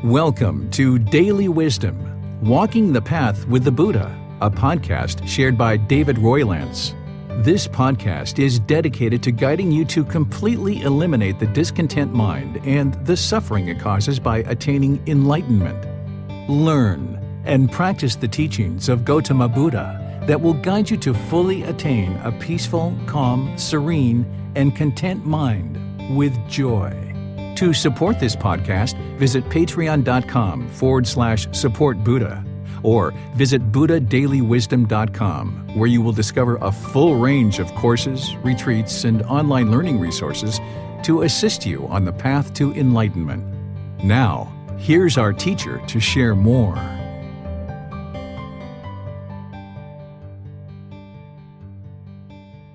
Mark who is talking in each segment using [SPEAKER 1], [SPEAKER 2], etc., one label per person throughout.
[SPEAKER 1] Welcome to Daily Wisdom, Walking the Path with the Buddha, a podcast shared by David Roylance. This podcast is dedicated to guiding you to completely eliminate the discontent mind and the suffering it causes by attaining enlightenment. Learn and practice the teachings of Gotama Buddha that will guide you to fully attain a peaceful, calm, serene, and content mind with joy. To support this podcast, visit patreon.com/support Buddha or visit buddhadailywisdom.com, where you will discover a full range of courses, retreats, and online learning resources to assist you on the path to enlightenment. Now, here's our teacher to share more.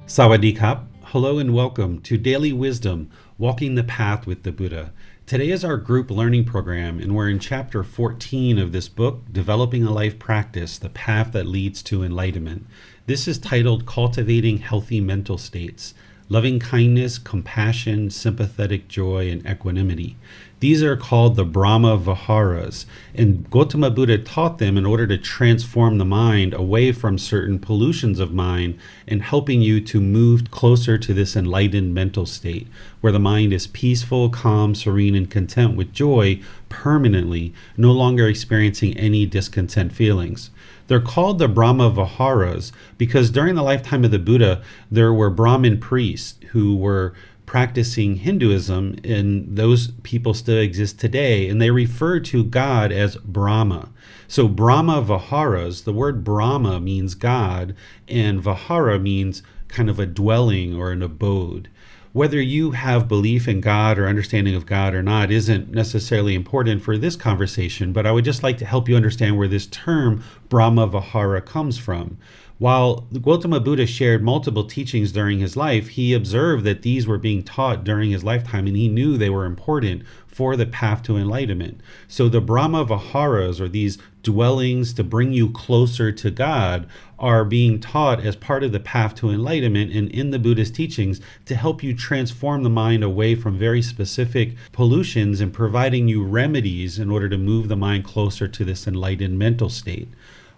[SPEAKER 2] Sawadee Kap. Hello and welcome to Daily Wisdom, Walking the Path with the Buddha. Today is our group learning program, and we're in chapter 14 of this book, Developing a Life Practice, The Path That Leads to Enlightenment. This is titled Cultivating Healthy Mental States, Loving Kindness, Compassion, Sympathetic Joy, and Equanimity. These are called the Brahma-viharas, and Gotama Buddha taught them in order to transform the mind away from certain pollutions of mind and helping you to move closer to this enlightened mental state, where the mind is peaceful, calm, serene, and content with joy permanently, no longer experiencing any discontent feelings. They're called the Brahma-viharas because during the lifetime of the Buddha, there were Brahmin priests who were practicing Hinduism, and those people still exist today, and they refer to God as Brahma. So Brahma-viharas, the word Brahma means God, and Vihara means kind of a dwelling or an abode. Whether you have belief in God or understanding of God or not isn't necessarily important for this conversation, but I would just like to help you understand where this term Brahma-vihara comes from. While Gotama Buddha shared multiple teachings during his life, he observed that these were being taught during his lifetime, and he knew they were important for the path to enlightenment. So the Brahma-viharas, or these dwellings to bring you closer to God, are being taught as part of the path to enlightenment and in the Buddhist teachings to help you transform the mind away from very specific pollutions and providing you remedies in order to move the mind closer to this enlightened mental state.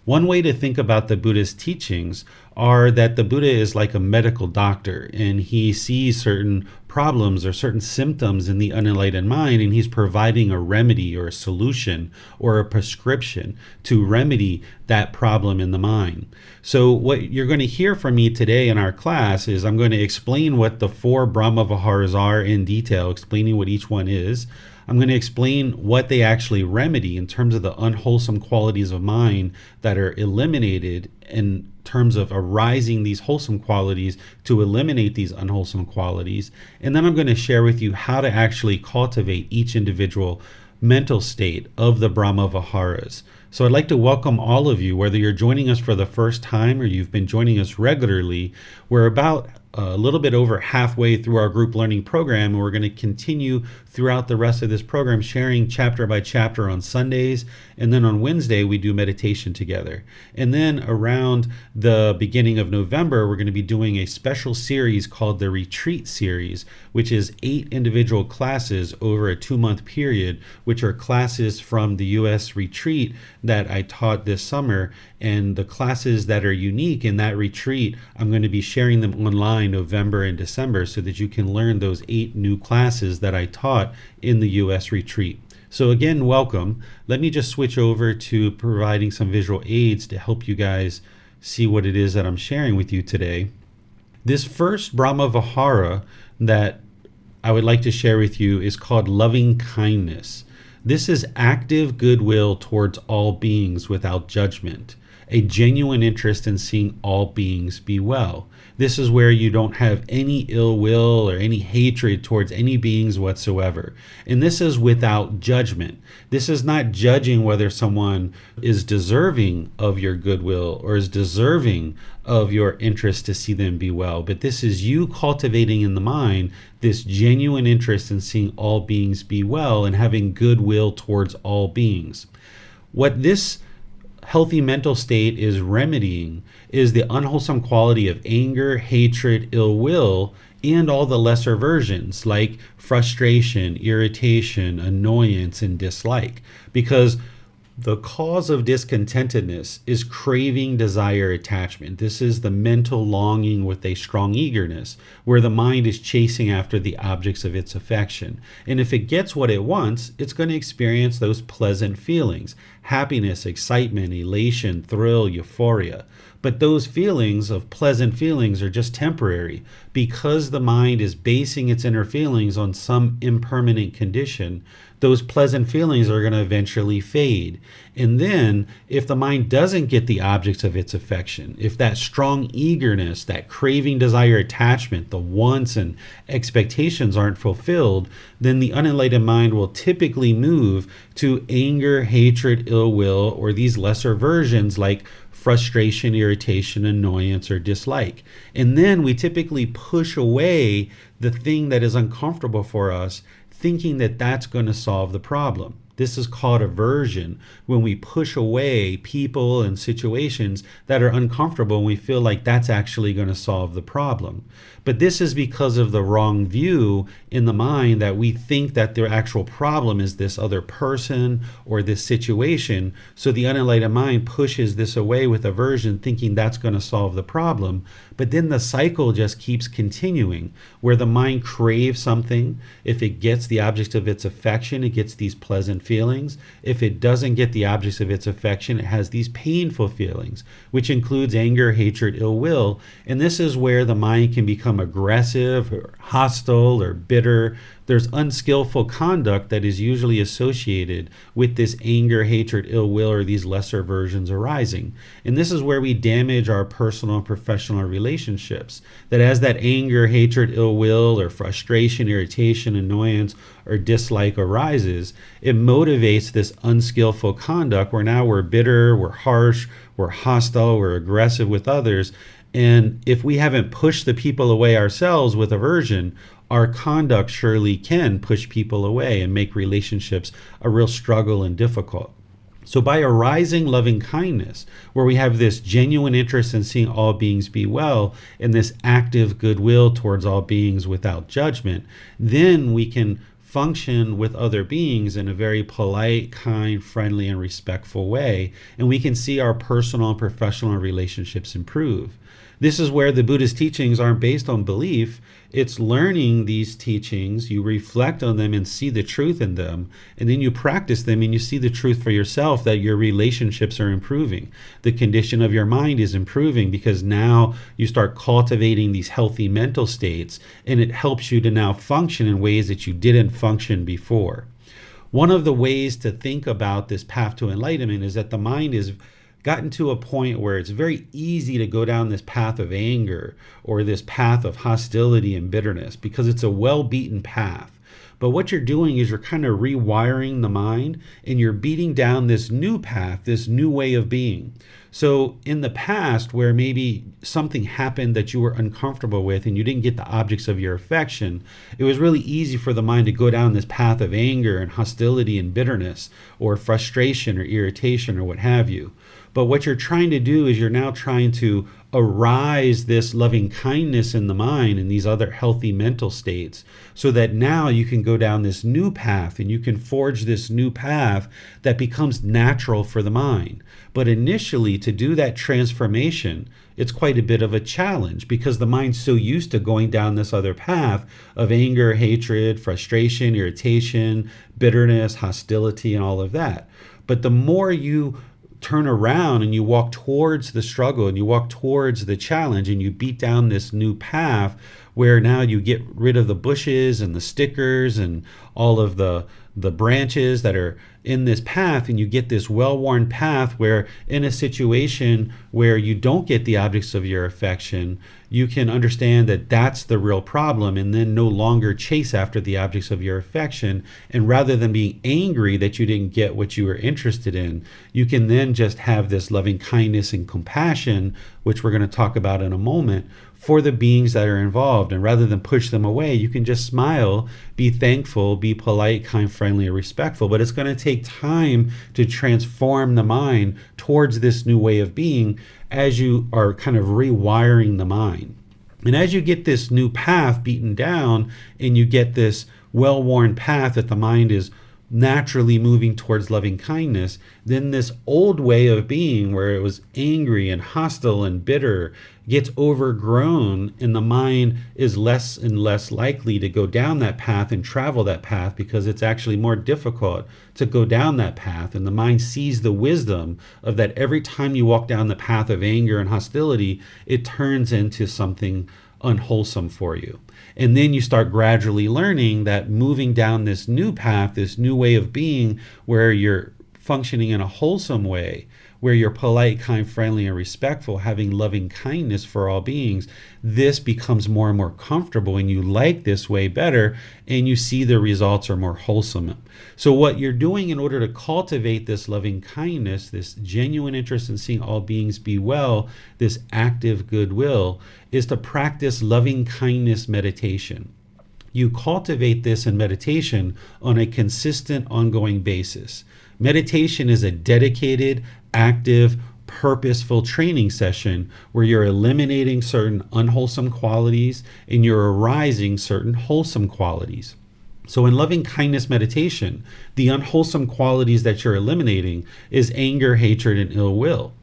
[SPEAKER 2] One way to think about the Buddha's teachings are that the Buddha is like a medical doctor, and he sees certain problems or certain symptoms in the unenlightened mind, and he's providing a remedy or a solution or a prescription to remedy that problem in the mind. So what you're going to hear from me today in our class is I'm going to explain what the four Brahma-viharas are in detail, explaining what each one is. I'm going to explain what they actually remedy in terms of the unwholesome qualities of mind that are eliminated in terms of arising these wholesome qualities to eliminate these unwholesome qualities. And then I'm going to share with you how to actually cultivate each individual mental state of the Brahma-viharas. So I'd like to welcome all of you, whether you're joining us for the first time or you've been joining us regularly. We're about a little bit over halfway through our group learning program, and we're going to continue throughout the rest of this program sharing chapter by chapter on Sundays, and then on Wednesday we do meditation together. And then around the beginning of November, we're going to be doing a special series called the Retreat Series, which is 8 individual classes over a 2-month period, which are classes from the U.S. retreat that I taught this summer. And the classes that are unique in that retreat, I'm going to be sharing them online November and December so that you can learn those 8 new classes that I taught in the U.S. retreat. So again, welcome. Let me just switch over to providing some visual aids to help you guys see what it is that I'm sharing with you today. This first Brahma-vihara that I would like to share with you is called loving kindness. This is active goodwill towards all beings without judgment, a genuine interest in seeing all beings be well. This is where you don't have any ill will or any hatred towards any beings whatsoever. And this is without judgment. This is not judging whether someone is deserving of your goodwill or is deserving of your interest to see them be well. But this is you cultivating in the mind this genuine interest in seeing all beings be well and having goodwill towards all beings. What this healthy mental state is remedying is the unwholesome quality of anger, hatred, ill will, and all the lesser versions like frustration, irritation, annoyance, and dislike. Because the cause of discontentedness is craving, desire, attachment. This is the mental longing with a strong eagerness, where the mind is chasing after the objects of its affection. And if it gets what it wants, it's going to experience those pleasant feelings: happiness, excitement, elation, thrill, euphoria. But those feelings of pleasant feelings are just temporary, because the mind is basing its inner feelings on some impermanent condition. Those pleasant feelings are going to eventually fade. And then if the mind doesn't get the objects of its affection, if that strong eagerness, that craving, desire, attachment, the wants and expectations aren't fulfilled, then the unenlightened mind will typically move to anger, hatred, ill will, or these lesser versions like frustration, irritation, annoyance, or dislike. And then we typically push away the thing that is uncomfortable for us, thinking that that's going to solve the problem. This is called aversion, when we push away people and situations that are uncomfortable and we feel like that's actually going to solve the problem. But this is because of the wrong view in the mind, that we think that the actual problem is this other person or this situation. So the unenlightened mind pushes this away with aversion, thinking that's going to solve the problem. But then the cycle just keeps continuing, where the mind craves something. If it gets the object of its affection, it gets these pleasant feelings. If it doesn't get the objects of its affection, it has these painful feelings, which includes anger, hatred, ill will. And this is where the mind can become aggressive or hostile or bitter. There's unskillful conduct that is usually associated with this anger, hatred, ill will, or these lesser versions arising. And this is where we damage our personal and professional relationships. That as that anger, hatred, ill will, or frustration, irritation, annoyance, or dislike arises, it motivates this unskillful conduct where now we're bitter, we're harsh, we're hostile, we're aggressive with others. And if we haven't pushed the people away ourselves with aversion, our conduct surely can push people away and make relationships a real struggle and difficult. So by arising loving kindness, where we have this genuine interest in seeing all beings be well, and this active goodwill towards all beings without judgment, then we can function with other beings in a very polite, kind, friendly, and respectful way, and we can see our personal and professional relationships improve. This is where the Buddha's teachings aren't based on belief. It's learning these teachings, you reflect on them and see the truth in them, and then you practice them and you see the truth for yourself, that your relationships are improving. The condition of your mind is improving because now you start cultivating these healthy mental states, and it helps you to now function in ways that you didn't function before. One of the ways to think about this path to enlightenment is that the mind is gotten to a point where it's very easy to go down this path of anger or this path of hostility and bitterness, because it's a well-beaten path. But what you're doing is you're kind of rewiring the mind, and you're beating down this new path, this new way of being. So in the past, where maybe something happened that you were uncomfortable with and you didn't get the objects of your affection, it was really easy for the mind to go down this path of anger and hostility and bitterness, or frustration or irritation or what have you. But what you're trying to do is you're now trying to arise this loving kindness in the mind and these other healthy mental states, so that now you can go down this new path and you can forge this new path that becomes natural for the mind. But initially, to do that transformation, it's quite a bit of a challenge, because the mind's so used to going down this other path of anger, hatred, frustration, irritation, bitterness, hostility, and all of that. But the more you turn around and you walk towards the struggle and you walk towards the challenge and you beat down this new path, where now you get rid of the bushes and the stickers and all of the branches that are in this path, and you get this well-worn path where in a situation where you don't get the objects of your affection, you can understand that that's the real problem, and then no longer chase after the objects of your affection. And rather than being angry that you didn't get what you were interested in, you can then just have this loving kindness and compassion, which we're going to talk about in a moment, for the beings that are involved. And rather than push them away, you can just smile, be thankful, be polite, kind, friendly, and respectful. But it's going to take time to transform the mind towards this new way of being as you are kind of rewiring the mind. And as you get this new path beaten down, and you get this well-worn path that the mind is naturally moving towards loving kindness, then this old way of being where it was angry and hostile and bitter gets overgrown, and the mind is less and less likely to go down that path and travel that path, because it's actually more difficult to go down that path. And the mind sees the wisdom of that every time you walk down the path of anger and hostility, it turns into something unwholesome for you. And then you start gradually learning that moving down this new path, this new way of being, where you're functioning in a wholesome way, where you're polite, kind, friendly, and respectful, having loving kindness for all beings, this becomes more and more comfortable, and you like this way better, and you see the results are more wholesome. So what you're doing in order to cultivate this loving kindness, this genuine interest in seeing all beings be well, this active goodwill, is to practice loving kindness meditation. You cultivate this in meditation on a consistent, ongoing basis. Meditation is a dedicated, active, purposeful training session where you're eliminating certain unwholesome qualities and you're arising certain wholesome qualities. So in loving kindness meditation, the unwholesome qualities that you're eliminating is anger, hatred, and ill will.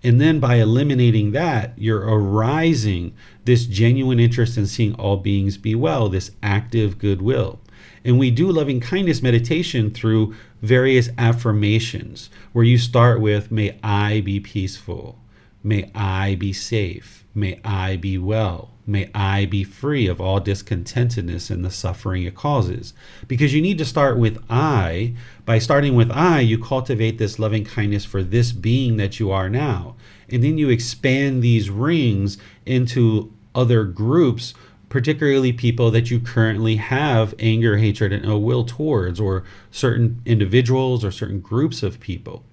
[SPEAKER 2] And then by eliminating that, you're arising this genuine interest in seeing all beings be well, this active goodwill. And we do loving kindness meditation through various affirmations, where you start with, may I be peaceful, may I be safe, may I be well, may I be free of all discontentedness and the suffering it causes. Because you need to start with I. By starting with I, you cultivate this loving kindness for this being that you are now. And then you expand these rings into other groups, particularly people that you currently have anger, hatred, and ill will towards, or certain individuals or certain groups of people.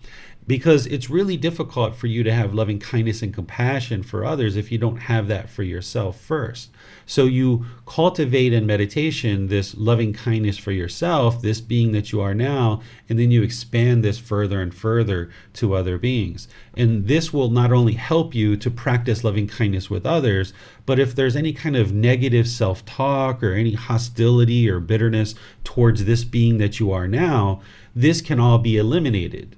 [SPEAKER 2] Because it's really difficult for you to have loving kindness and compassion for others if you don't have that for yourself first. So you cultivate in meditation this loving kindness for yourself, this being that you are now, and then you expand this further and further to other beings. And this will not only help you to practice loving kindness with others, but if there's any kind of negative self-talk or any hostility or bitterness towards this being that you are now, this can all be eliminated.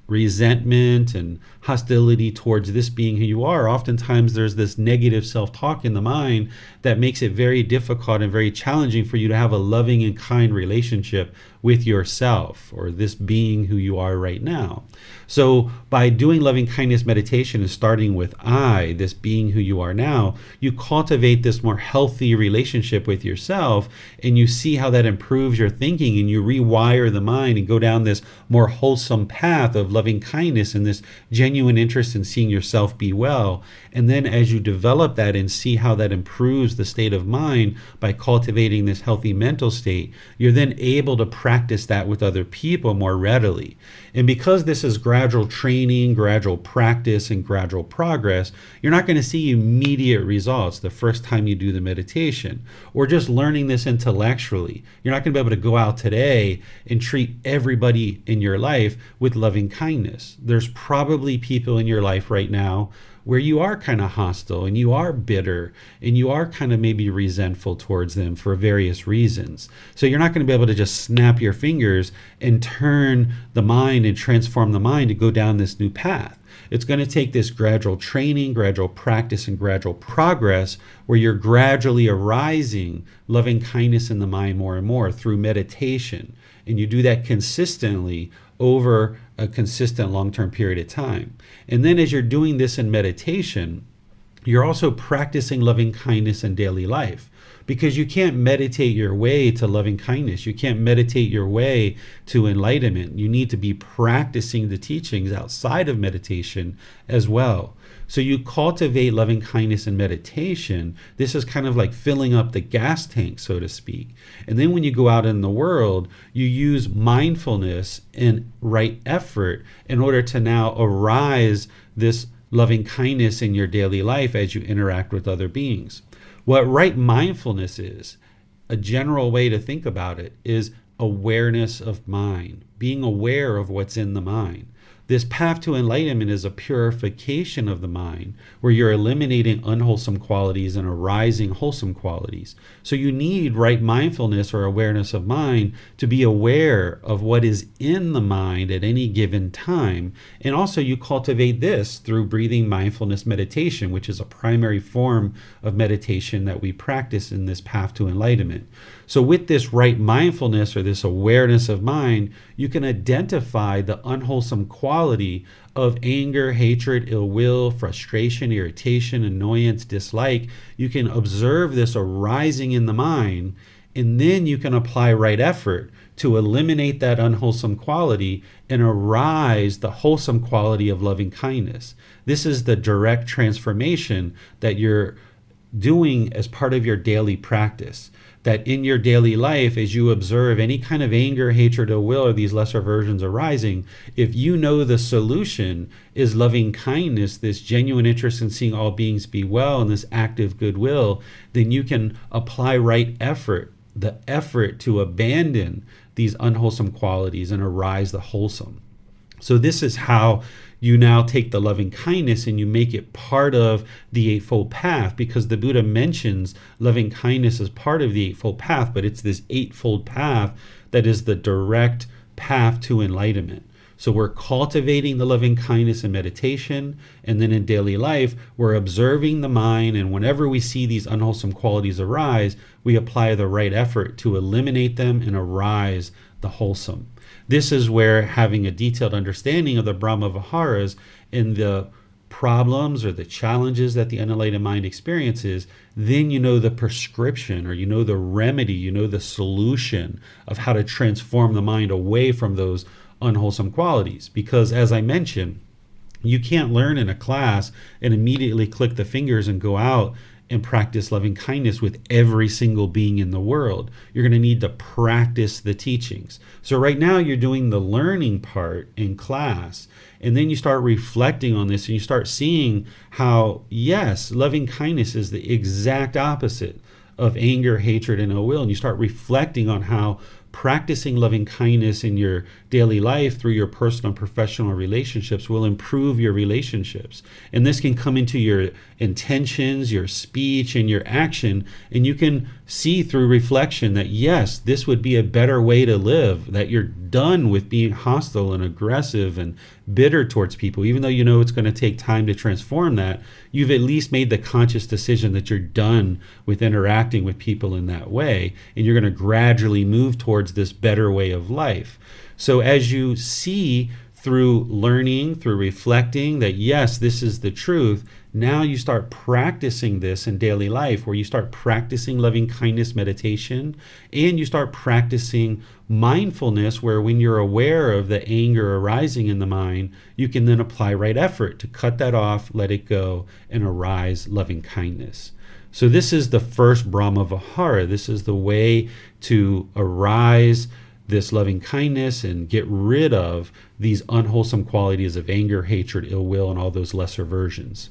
[SPEAKER 2] Resentment and hostility towards this being who you are, oftentimes there's this negative self-talk in the mind that makes it very difficult and very challenging for you to have a loving and kind relationship with yourself or this being who you are right now. So by doing loving kindness meditation and starting with I, this being who you are now, you cultivate this more healthy relationship with yourself, and you see how that improves your thinking, and you rewire the mind and go down this more wholesome path of loving kindness and this genuine interest in seeing yourself be well. And then as you develop that and see how that improves the state of mind by cultivating this healthy mental state, you're then able to practice that with other people more readily. And because this is gradual training, gradual practice, and gradual progress, you're not going to see immediate results the first time you do the meditation, or just learning this intellectually. You're not going to be able to go out today and treat everybody in your life with loving kindness. There's probably people in your life right now where you are kind of hostile and you are bitter and you are kind of maybe resentful towards them for various reasons. So you're not going to be able to just snap your fingers and turn the mind and transform the mind to go down this new path. It's going to take this gradual training, gradual practice, and gradual progress where you're gradually arising loving kindness in the mind more and more through meditation. And you do that consistently over a consistent long-term period of time. And then as you're doing this in meditation, you're also practicing loving kindness in daily life, because you can't meditate your way to loving kindness. You can't meditate your way to enlightenment. You need to be practicing the teachings outside of meditation as well. So you cultivate loving kindness in meditation. This is kind of like filling up the gas tank, so to speak. And then when you go out in the world, you use mindfulness and right effort in order to now arise this loving kindness in your daily life as you interact with other beings. What right mindfulness is, a general way to think about it, is awareness of mind, being aware of what's in the mind. This path to enlightenment is a purification of the mind, where you're eliminating unwholesome qualities and arising wholesome qualities. So you need right mindfulness or awareness of mind to be aware of what is in the mind at any given time. And also you cultivate this through breathing mindfulness meditation, which is a primary form of meditation that we practice in this path to enlightenment. So with this right mindfulness or this awareness of mind, you can identify the unwholesome quality of anger, hatred, ill will, frustration, irritation, annoyance, dislike. You can observe this arising in the mind, and then you can apply right effort to eliminate that unwholesome quality and arise the wholesome quality of loving kindness. This is the direct transformation that you're doing as part of your daily practice. That in your daily life, as you observe any kind of anger, hatred, or will, or these lesser versions arising, if you know the solution is loving kindness, this genuine interest in seeing all beings be well, and this active goodwill, then you can apply right effort, the effort to abandon these unwholesome qualities and arise the wholesome. So this is how you now take the loving kindness and you make it part of the Eightfold Path, because the Buddha mentions loving kindness as part of the Eightfold Path, but it's this Eightfold Path that is the direct path to enlightenment. So we're cultivating the loving kindness in meditation, and then in daily life, we're observing the mind, and whenever we see these unwholesome qualities arise, we apply the right effort to eliminate them and arise the wholesome. This is where having a detailed understanding of the Brahma-viharas and the problems or the challenges that the unenlightened mind experiences, then you know the prescription, or you know the remedy, you know the solution of how to transform the mind away from those unwholesome qualities. Because as I mentioned, you can't learn in a class and immediately click the fingers and go out and practice loving kindness with every single being in the world. You're going to need to practice the teachings. So right now you're doing the learning part in class, and then you start reflecting on this and you start seeing how, yes, loving kindness is the exact opposite of anger, hatred, and ill will. And you start reflecting on how practicing loving kindness in your daily life through your personal and professional relationships will improve your relationships. And this can come into your intentions, your speech, and your action. And you can see through reflection that, yes, this would be a better way to live, that you're done with being hostile and aggressive and bitter towards people. Even though you know it's going to take time to transform that, you've at least made the conscious decision that you're done with interacting with people in that way, and you're going to gradually move towards this better way of life. So as you see through learning, through reflecting that, yes, this is the truth, now you start practicing this in daily life, where you start practicing loving kindness meditation, and you start practicing mindfulness, where when you're aware of the anger arising in the mind, you can then apply right effort to cut that off, let it go, and arise loving kindness. So this is the first Brahma-vihara. This is the way to arise this loving kindness and get rid of these unwholesome qualities of anger, hatred, ill will, and all those lesser versions.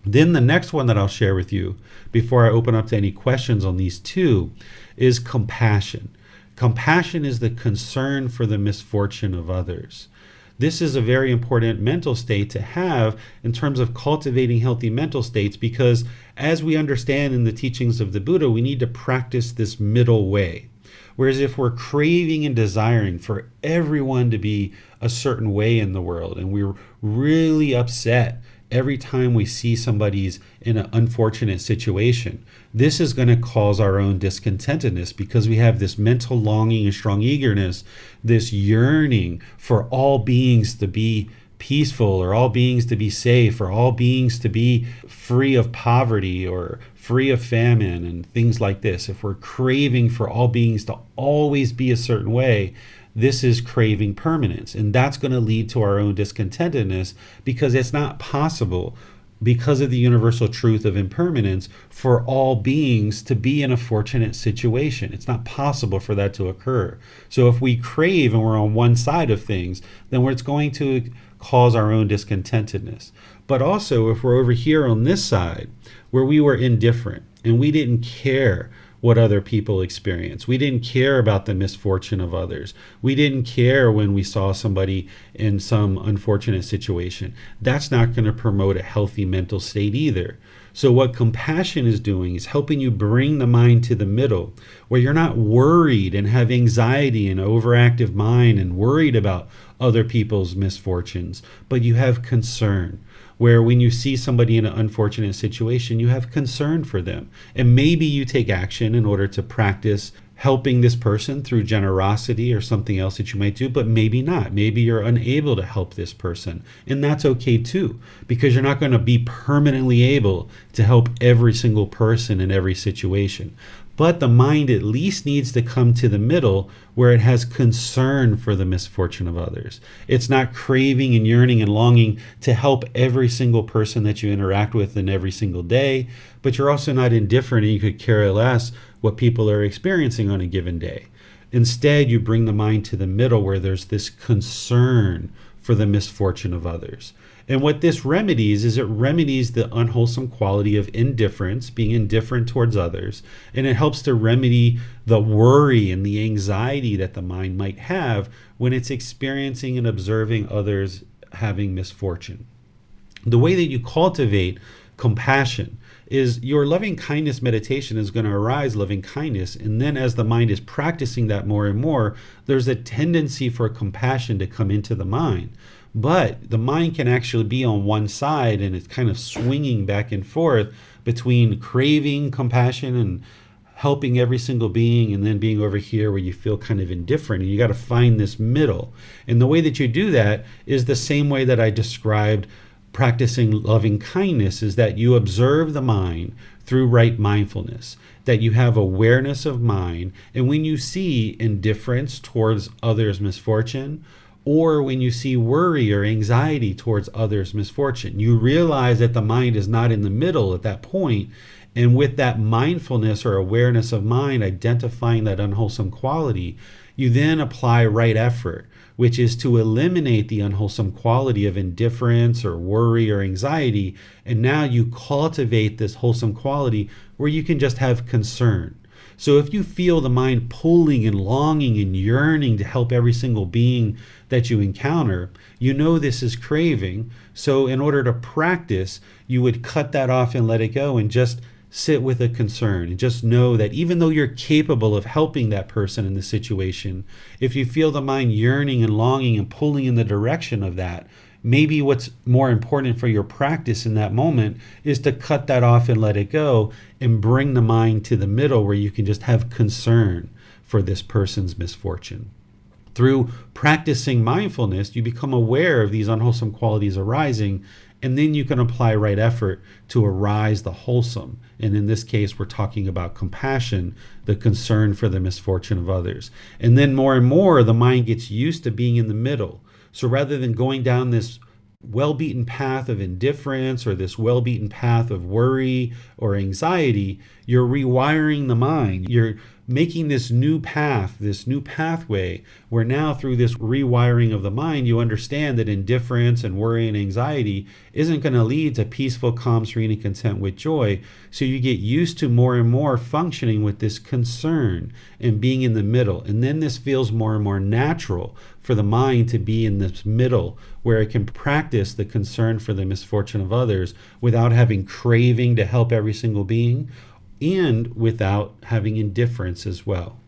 [SPEAKER 2] Then the next one that I'll share with you before I open up to any questions on these two is compassion. Compassion is the concern for the misfortune of others. This is a very important mental state to have in terms of cultivating healthy mental states, because as we understand in the teachings of the Buddha, we need to practice this middle way. Whereas if we're craving and desiring for everyone to be a certain way in the world, and we're really upset every time we see somebody's in an unfortunate situation, this is going to cause our own discontentedness, because we have this mental longing and strong eagerness, this yearning for all beings to be peaceful, or all beings to be safe, or all beings to be free of poverty or free of famine and things like this, if we're craving for all beings to always be a certain way, this is craving permanence. And that's going to lead to our own discontentedness, because it's not possible, because of the universal truth of impermanence, for all beings to be in a fortunate situation. It's not possible for that to occur. So if we crave and we're on one side of things, then it's going to cause our own discontentedness. But also, if we're over here on this side, where we were indifferent and we didn't care what other people experience. We didn't care about the misfortune of others. We didn't care when we saw somebody in some unfortunate situation. That's not going to promote a healthy mental state either. So what compassion is doing is helping you bring the mind to the middle, where you're not worried and have anxiety and overactive mind and worried about other people's misfortunes, but you have concern. Where when you see somebody in an unfortunate situation, you have concern for them. And maybe you take action in order to practice helping this person through generosity or something else that you might do, but maybe not. Maybe you're unable to help this person. And that's okay too, because you're not going to be permanently able to help every single person in every situation. But the mind at least needs to come to the middle, where it has concern for the misfortune of others. It's not craving and yearning and longing to help every single person that you interact with in every single day, but you're also not indifferent and you could care less what people are experiencing on a given day. Instead, you bring the mind to the middle, where there's this concern for the misfortune of others. And what this remedies is it remedies the unwholesome quality of indifference, being indifferent towards others, and it helps to remedy the worry and the anxiety that the mind might have when it's experiencing and observing others having misfortune. The way that you cultivate compassion is your loving kindness meditation is going to arise loving kindness, and then as the mind is practicing that more and more, there's a tendency for compassion to come into the mind. But the mind can actually be on one side, and it's kind of swinging back and forth between craving compassion and helping every single being, and then being over here where you feel kind of indifferent, and you got to find this middle. And the way that you do that is the same way that I described practicing loving kindness, is that you observe the mind through right mindfulness, that you have awareness of mind, and when you see indifference towards others' misfortune, or when you see worry or anxiety towards others' misfortune, you realize that the mind is not in the middle at that point. And with that mindfulness or awareness of mind, identifying that unwholesome quality, you then apply right effort, which is to eliminate the unwholesome quality of indifference or worry or anxiety. And now you cultivate this wholesome quality where you can just have concern. So if you feel the mind pulling and longing and yearning to help every single being that you encounter, you know this is craving. So in order to practice, you would cut that off and let it go and just sit with a concern, and just know that even though you're capable of helping that person in the situation, if you feel the mind yearning and longing and pulling in the direction of that, maybe what's more important for your practice in that moment is to cut that off and let it go, and bring the mind to the middle where you can just have concern for this person's misfortune. Through practicing mindfulness, you become aware of these unwholesome qualities arising, and then you can apply right effort to arise the wholesome. And in this case, we're talking about compassion, the concern for the misfortune of others. And then more and more, the mind gets used to being in the middle. So rather than going down this well-beaten path of indifference or this well-beaten path of worry or anxiety, you're rewiring the mind. You're making this new path, this new pathway, where now through this rewiring of the mind, you understand that indifference and worry and anxiety isn't going to lead to peaceful, calm, serene, and content with joy. So you get used to more and more functioning with this concern and being in the middle. And then this feels more and more natural for the mind to be in this middle, where it can practice the concern for the misfortune of others without having craving to help every single being, and without having indifference as well.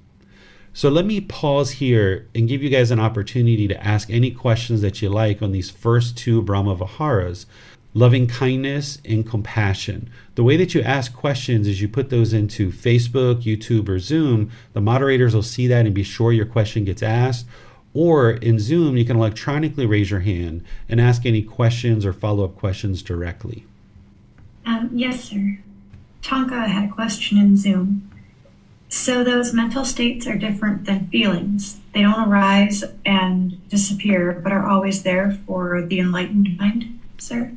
[SPEAKER 2] So let me pause here and give you guys an opportunity to ask any questions that you like on these first two Brahma-viharas, loving kindness and compassion. The way that you ask questions is you put those into Facebook, YouTube, or Zoom. The moderators will see that and be sure your question gets asked. Or in Zoom, you can electronically raise your hand and ask any questions or follow-up questions directly.
[SPEAKER 3] Yes, sir. Tonka had a question in Zoom. So those mental states are different than feelings. They don't arise and disappear, but are always there for the enlightened mind, sir?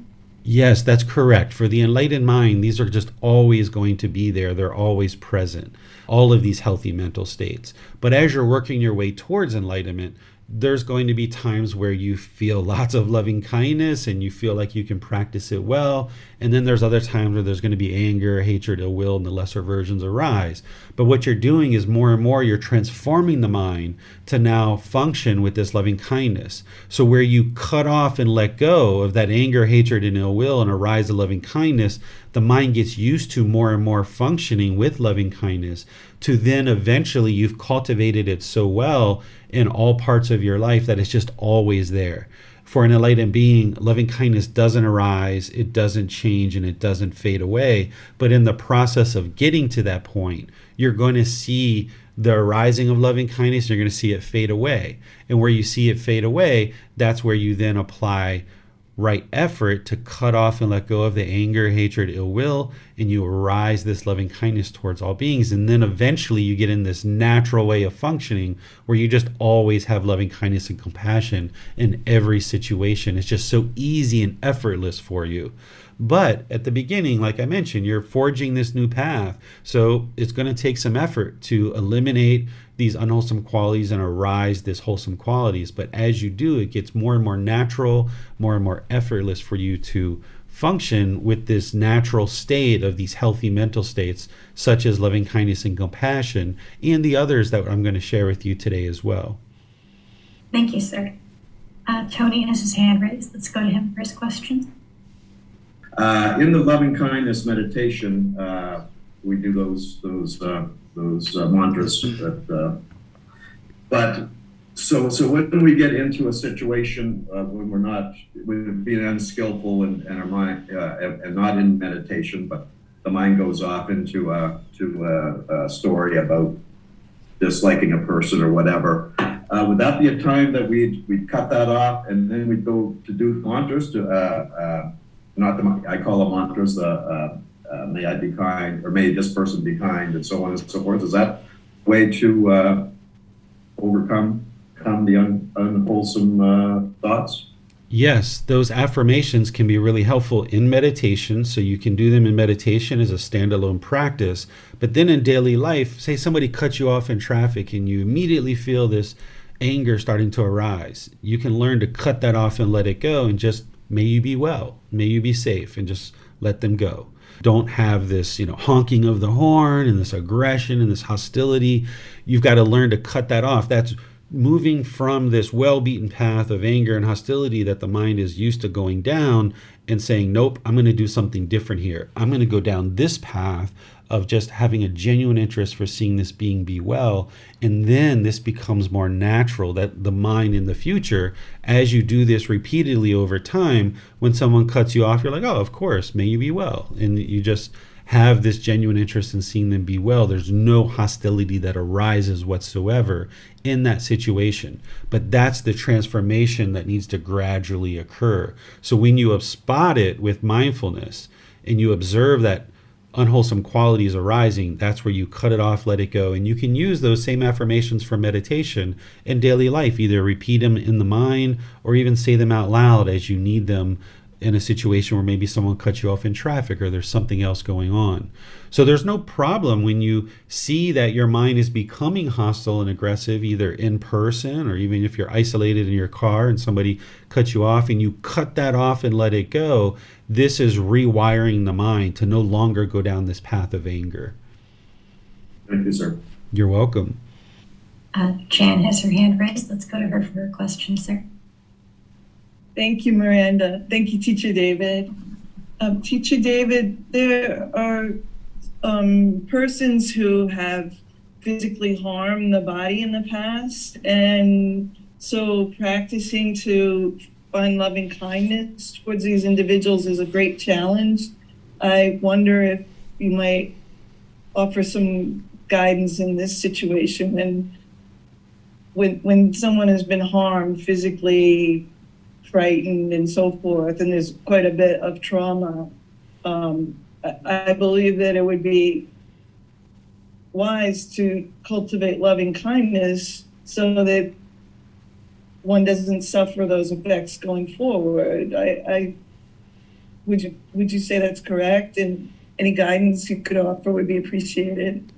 [SPEAKER 2] Yes, that's correct. For the enlightened mind, these are just always going to be there. They're always present, all of these healthy mental states. But as you're working your way towards enlightenment, there's going to be times where you feel lots of loving kindness and you feel like you can practice it well. And then there's other times where there's going to be anger, hatred, ill will, and the lesser versions arise. But what you're doing is more and more, you're transforming the mind to now function with this loving kindness. So where you cut off and let go of that anger, hatred, and ill will and arise of loving kindness, the mind gets used to more and more functioning with loving kindness, to then eventually you've cultivated it so well in all parts of your life that it's just always there. For an enlightened being, loving kindness doesn't arise, it doesn't change, and it doesn't fade away. But in the process of getting to that point, you're going to see the arising of loving kindness, you're going to see it fade away. And where you see it fade away, that's where you then apply right effort to cut off and let go of the anger, hatred, ill will, and you arise this loving kindness towards all beings. And then eventually you get in this natural way of functioning where you just always have loving kindness and compassion in every situation. It's just so easy and effortless for you. But at the beginning, like I mentioned, you're forging this new path. So it's going to take some effort to eliminate these unwholesome qualities and arise this wholesome qualities. But as you do, it gets more and more natural, more and more effortless for you to function with this natural state of these healthy mental states, such as loving kindness and compassion, and the others that I'm going to share with you today as well.
[SPEAKER 3] Thank you, sir. Tony has his hand raised. Let's go to him for his question.
[SPEAKER 4] In the loving kindness meditation, we do those mantras. But when we get into a situation when we're being unskillful and our mind and not in meditation, but the mind goes off into a story about disliking a person or whatever, would that be a time that we'd cut that off and then we'd go to do mantras to I call them mantras, may I be kind, or may this person be kind, and so on and so forth. Is that a way to overcome the unwholesome thoughts?
[SPEAKER 2] Yes, those affirmations can be really helpful in meditation. So you can do them in meditation as a standalone practice. But then in daily life, say somebody cuts you off in traffic and you immediately feel this anger starting to arise. You can learn to cut that off and let it go and just, may you be well, may you be safe, and just let them go. Don't have this, honking of the horn and this aggression and this hostility. You've got to learn to cut that off. That's moving from this well-beaten path of anger and hostility that the mind is used to going down and saying, nope, I'm going to do something different here. I'm going to go down this path of just having a genuine interest for seeing this being be well. And then this becomes more natural, that the mind in the future, as you do this repeatedly over time, when someone cuts you off, you're like, oh, of course, may you be well. And you just have this genuine interest in seeing them be well. There's no hostility that arises whatsoever in that situation. But that's the transformation that needs to gradually occur. So when you spot it with mindfulness and you observe that unwholesome qualities arising, that's where you cut it off, let it go. And you can use those same affirmations for meditation in daily life, either repeat them in the mind or even say them out loud as you need them in a situation where maybe someone cuts you off in traffic or there's something else going on. So there's no problem when you see that your mind is becoming hostile and aggressive, either in person or even if you're isolated in your car and somebody cuts you off and you cut that off and let it go. This is rewiring the mind to no longer go down this path of anger.
[SPEAKER 4] Thank you, sir.
[SPEAKER 2] You're welcome.
[SPEAKER 3] Jan has her hand raised. Let's go to her for her question, sir.
[SPEAKER 5] Thank you, Miranda. Thank you, Teacher David. Teacher David, there are persons who have physically harmed the body in the past, and so practicing to find loving kindness towards these individuals is a great challenge. I wonder if you might offer some guidance in this situation when when someone has been harmed physically, frightened, and so forth, and there's quite a bit of trauma, I believe that it would be wise to cultivate loving kindness so that one doesn't suffer those effects going forward. Would you say that's correct? And any guidance you could offer would be appreciated.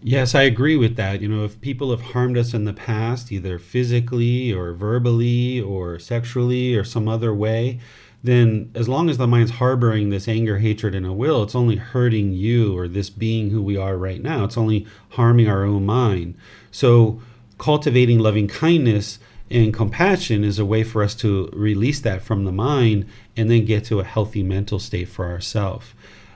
[SPEAKER 2] Yes, I agree with that. If people have harmed us in the past, either physically or verbally or sexually or some other way, then as long as the mind's harboring this anger, hatred, and ill will, it's only hurting you or this being who we are right now. It's only harming our own mind. So cultivating loving kindness and compassion is a way for us to release that from the mind and then get to a healthy mental state for ourselves.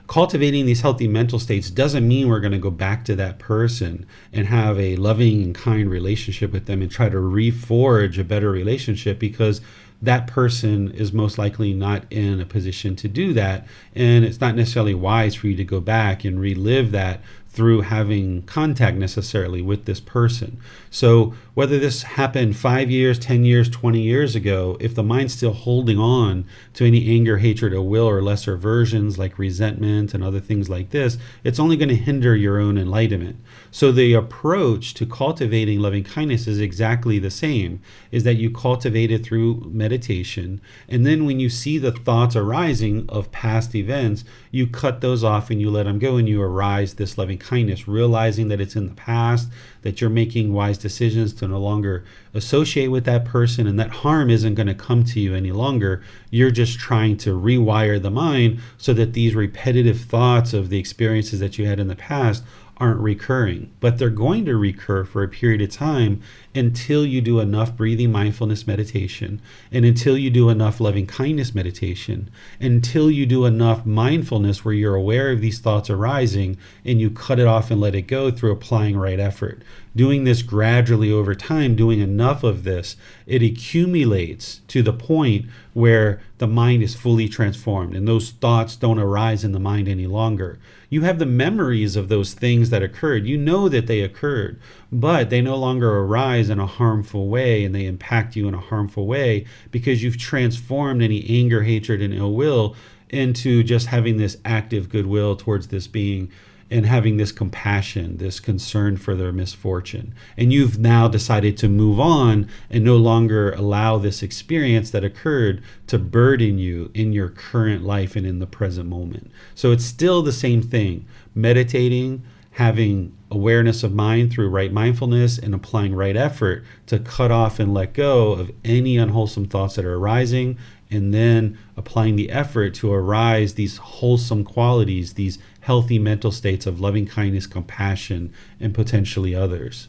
[SPEAKER 2] Cultivating these healthy mental states doesn't mean we're going to go back to that person and have a loving and kind relationship with them and try to reforge a better relationship, because that person is most likely not in a position to do that. And it's not necessarily wise for you to go back and relive that through having contact necessarily with this person. So whether this happened 5 years, 10 years, 20 years ago, if the mind's still holding on to any anger, hatred, or will, or lesser versions like resentment and other things like this, it's only going to hinder your own enlightenment. So the approach to cultivating loving kindness is exactly the same, is that you cultivate it through meditation. And then when you see the thoughts arising of past events, you cut those off and you let them go, and you arise this loving kindness, realizing that it's in the past, that you're making wise decisions to no longer associate with that person, and that harm isn't going to come to you any longer. You're just trying to rewire the mind so that these repetitive thoughts of the experiences that you had in the past aren't recurring. But they're going to recur for a period of time until you do enough breathing mindfulness meditation, and until you do enough loving kindness meditation, until you do enough mindfulness where you're aware of these thoughts arising and you cut it off and let it go through applying right effort. Doing this gradually over time, doing enough of this, it accumulates to the point where the mind is fully transformed and those thoughts don't arise in the mind any longer. You have the memories of those things that occurred. You know that they occurred, but they no longer arise in a harmful way and they impact you in a harmful way because you've transformed any anger, hatred, and ill will into just having this active goodwill towards this being and having this compassion, this concern for their misfortune. And you've now decided to move on and no longer allow this experience that occurred to burden you in your current life and in the present moment. So it's still the same thing. Meditating, having awareness of mind through right mindfulness, and applying right effort to cut off and let go of any unwholesome thoughts that are arising, and then applying the effort to arise these wholesome qualities, these healthy mental states of loving kindness, compassion, and potentially others.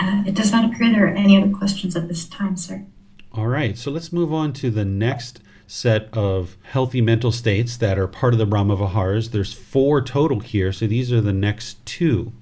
[SPEAKER 3] It does not appear there are any other questions at this time, sir.
[SPEAKER 2] All right, so let's move on to the next set of healthy mental states that are part of the Brahma-viharas. There's 4 total here, so these are the next 2.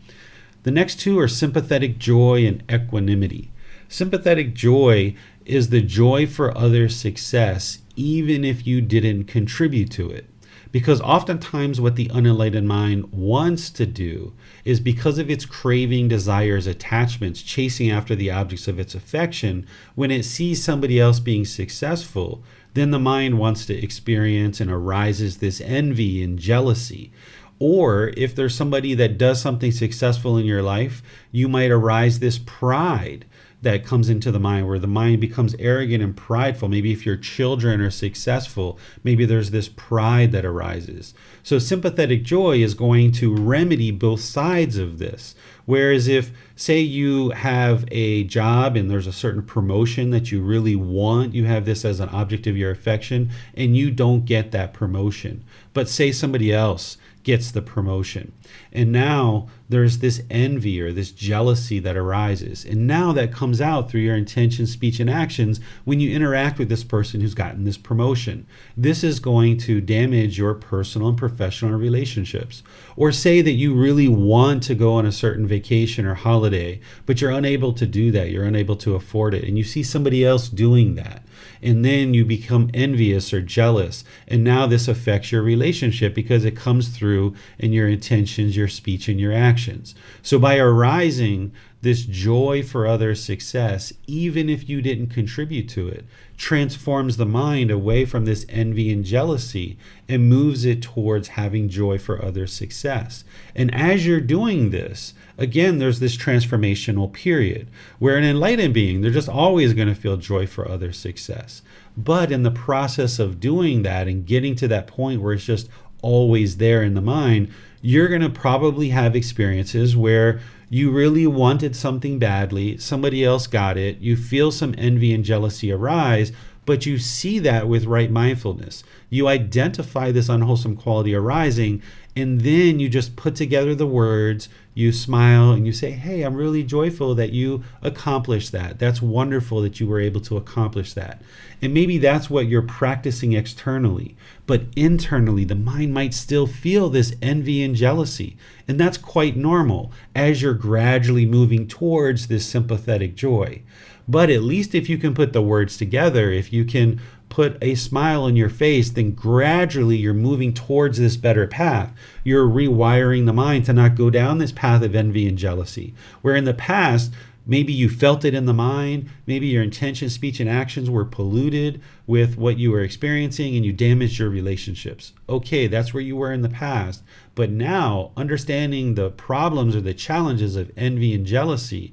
[SPEAKER 2] The next 2 are sympathetic joy and equanimity. Sympathetic joy is the joy for others' success, even if you didn't contribute to it. Because oftentimes what the unenlightened mind wants to do is, because of its craving, desires, attachments, chasing after the objects of its affection, when it sees somebody else being successful, then the mind wants to experience and arises this envy and jealousy. Or if there's somebody that does something successful in your life, you might arise this pride that comes into the mind, where the mind becomes arrogant and prideful. Maybe if your children are successful, maybe there's this pride that arises. So sympathetic joy is going to remedy both sides of this. Whereas if, say, you have a job and there's a certain promotion that you really want, you have this as an object of your affection, and you don't get that promotion, but say somebody else gets the promotion, and now there's this envy or this jealousy that arises, and now that comes out through your intentions, speech, and actions when you interact with this person who's gotten this promotion. This is going to damage your personal and professional relationships. Or say that you really want to go on a certain vacation or holiday, but you're unable to do that, you're unable to afford it, and you see somebody else doing that, and then you become envious or jealous, and now this affects your relationship because it comes through in your intentions, your speech, and your actions. So by arising this joy for others' success, even if you didn't contribute to it, transforms the mind away from this envy and jealousy and moves it towards having joy for others' success. And as you're doing this, again, there's this transformational period where an enlightened being, they're just always going to feel joy for others' success. But in the process of doing that and getting to that point where it's just always there in the mind, you're going to probably have experiences where you really wanted something badly, somebody else got it, you feel some envy and jealousy arise, but you see that with right mindfulness. You identify this unwholesome quality arising, and then you just put together the words, you smile, and you say, hey, I'm really joyful that you accomplished that. That's wonderful that you were able to accomplish that. And maybe that's what you're practicing externally. But internally, the mind might still feel this envy and jealousy. And that's quite normal as you're gradually moving towards this sympathetic joy. But at least if you can put the words together, if you can put a smile on your face, then gradually you're moving towards this better path. You're rewiring the mind to not go down this path of envy and jealousy. Where in the past, maybe you felt it in the mind, maybe your intention, speech, and actions were polluted with what you were experiencing and you damaged your relationships. Okay, that's where you were in the past. But now, understanding the problems or the challenges of envy and jealousy,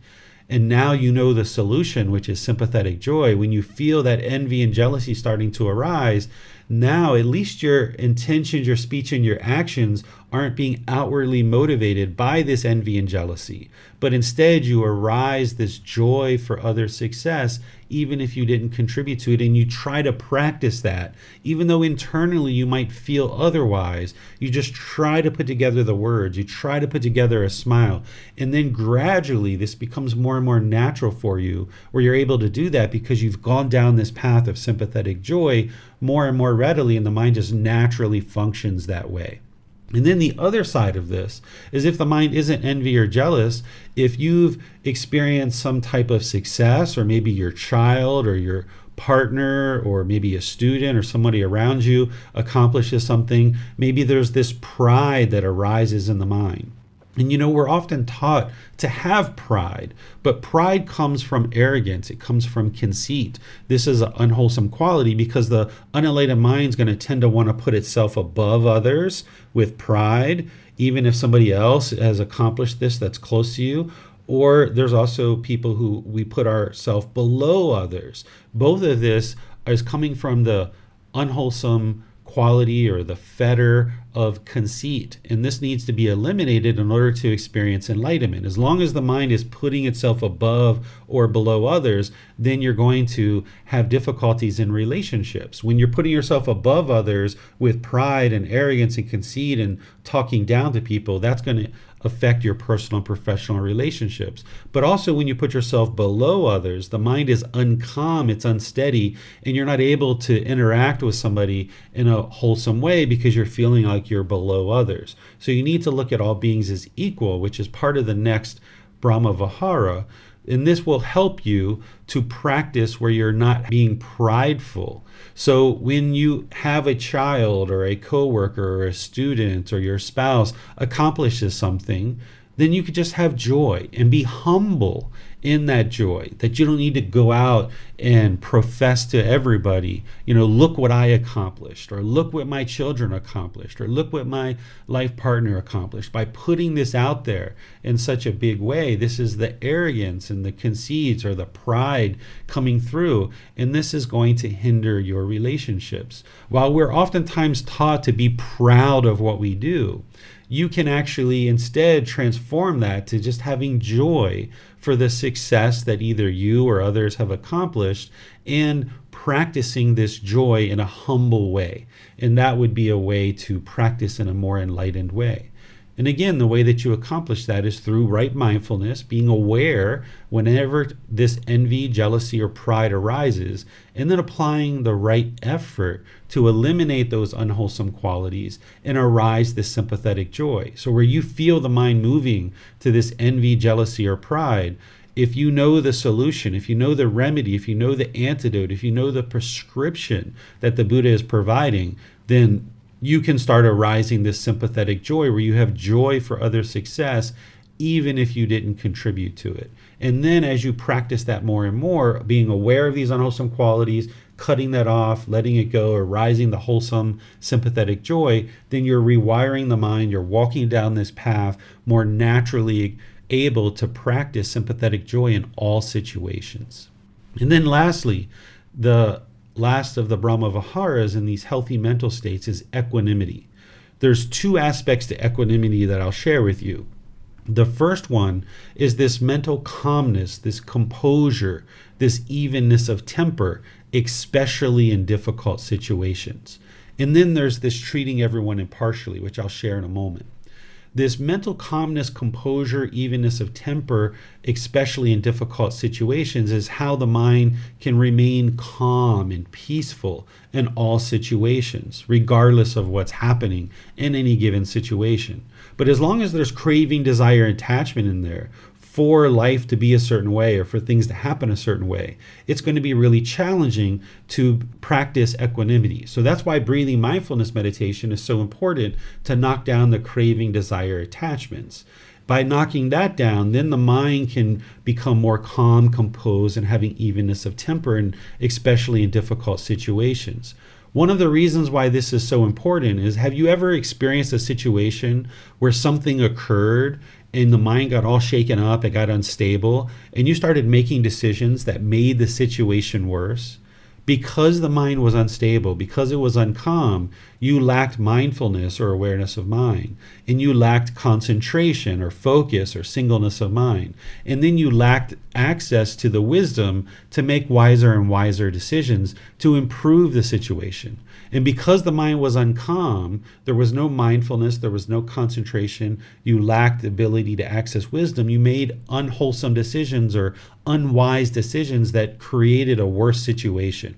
[SPEAKER 2] and now you know the solution, which is sympathetic joy. When you feel that envy and jealousy starting to arise, now at least your intentions, your speech, and your actions aren't being outwardly motivated by this envy and jealousy. But instead you arise this joy for other success, even if you didn't contribute to it, and you try to practice that. Even though internally you might feel otherwise, you just try to put together the words, you try to put together a smile, and then gradually this becomes more and more natural for you, where you're able to do that because you've gone down this path of sympathetic joy more and more readily, and the mind just naturally functions that way. And then the other side of this is if the mind isn't envy or jealous, if you've experienced some type of success, or maybe your child or your partner or maybe a student or somebody around you accomplishes something, maybe there's this pride that arises in the mind. And we're often taught to have pride, but pride comes from arrogance. It comes from conceit. This is an unwholesome quality because the unenlightened mind is going to tend to want to put itself above others with pride, even if somebody else has accomplished this that's close to you. Or there's also people who we put ourselves below others. Both of this is coming from the unwholesome quality or the fetter of conceit, and this needs to be eliminated in order to experience enlightenment. As long as the mind is putting itself above or below others, then you're going to have difficulties in relationships. When you're putting yourself above others with pride and arrogance and conceit and talking down to people, that's going to affect your personal and professional relationships. But also when you put yourself below others, the mind is uncalm, it's unsteady, and you're not able to interact with somebody in a wholesome way because you're feeling like you're below others. So you need to look at all beings as equal, which is part of the next Brahma-vihara. And this will help you to practice where you're not being prideful. So when you have a child or a coworker or a student or your spouse accomplishes something, then you could just have joy and be humble in that joy, that you don't need to go out and profess to everybody, look what I accomplished, or look what my children accomplished, or look what my life partner accomplished. By putting this out there in such a big way, this is the arrogance and the conceits or the pride coming through, and this is going to hinder your relationships. While we're oftentimes taught to be proud of what we do, you can actually instead transform that to just having joy for the success that either you or others have accomplished, and practicing this joy in a humble way. And that would be a way to practice in a more enlightened way. And again, the way that you accomplish that is through right mindfulness, being aware whenever this envy, jealousy, or pride arises, and then applying the right effort to eliminate those unwholesome qualities and arise this sympathetic joy. So where you feel the mind moving to this envy, jealousy, or pride, if you know the solution, if you know the remedy, if you know the antidote, if you know the prescription that the Buddha is providing, then you can start arising this sympathetic joy where you have joy for other success, even if you didn't contribute to it. And then as you practice that more and more, being aware of these unwholesome qualities, cutting that off, letting it go, arising the wholesome sympathetic joy, then you're rewiring the mind, you're walking down this path more naturally able to practice sympathetic joy in all situations. And then lastly, the last of the Brahma-viharas in these healthy mental states is equanimity. There's two aspects to equanimity that I'll share with you. The first one is this mental calmness, this composure, this evenness of temper, especially in difficult situations. And then there's this treating everyone impartially, which I'll share in a moment. This mental calmness, composure, evenness of temper, especially in difficult situations, is how the mind can remain calm and peaceful in all situations, regardless of what's happening in any given situation. But as long as there's craving, desire, attachment in there for life to be a certain way or for things to happen a certain way, it's going to be really challenging to practice equanimity. So that's why breathing mindfulness meditation is so important, to knock down the craving, desire, attachments. By knocking that down, then the mind can become more calm, composed, and having evenness of temper, and especially in difficult situations. One of the reasons why this is so important is, have you ever experienced a situation where something occurred and the mind got all shaken up, it got unstable, and you started making decisions that made the situation worse? Because the mind was unstable, because it was uncalm, you lacked mindfulness or awareness of mind, and you lacked concentration or focus or singleness of mind, and then you lacked access to the wisdom to make wiser and wiser decisions to improve the situation. And because the mind was uncalm, there was no mindfulness, there was no concentration, you lacked the ability to access wisdom, you made unwholesome decisions or unwise decisions that created a worse situation.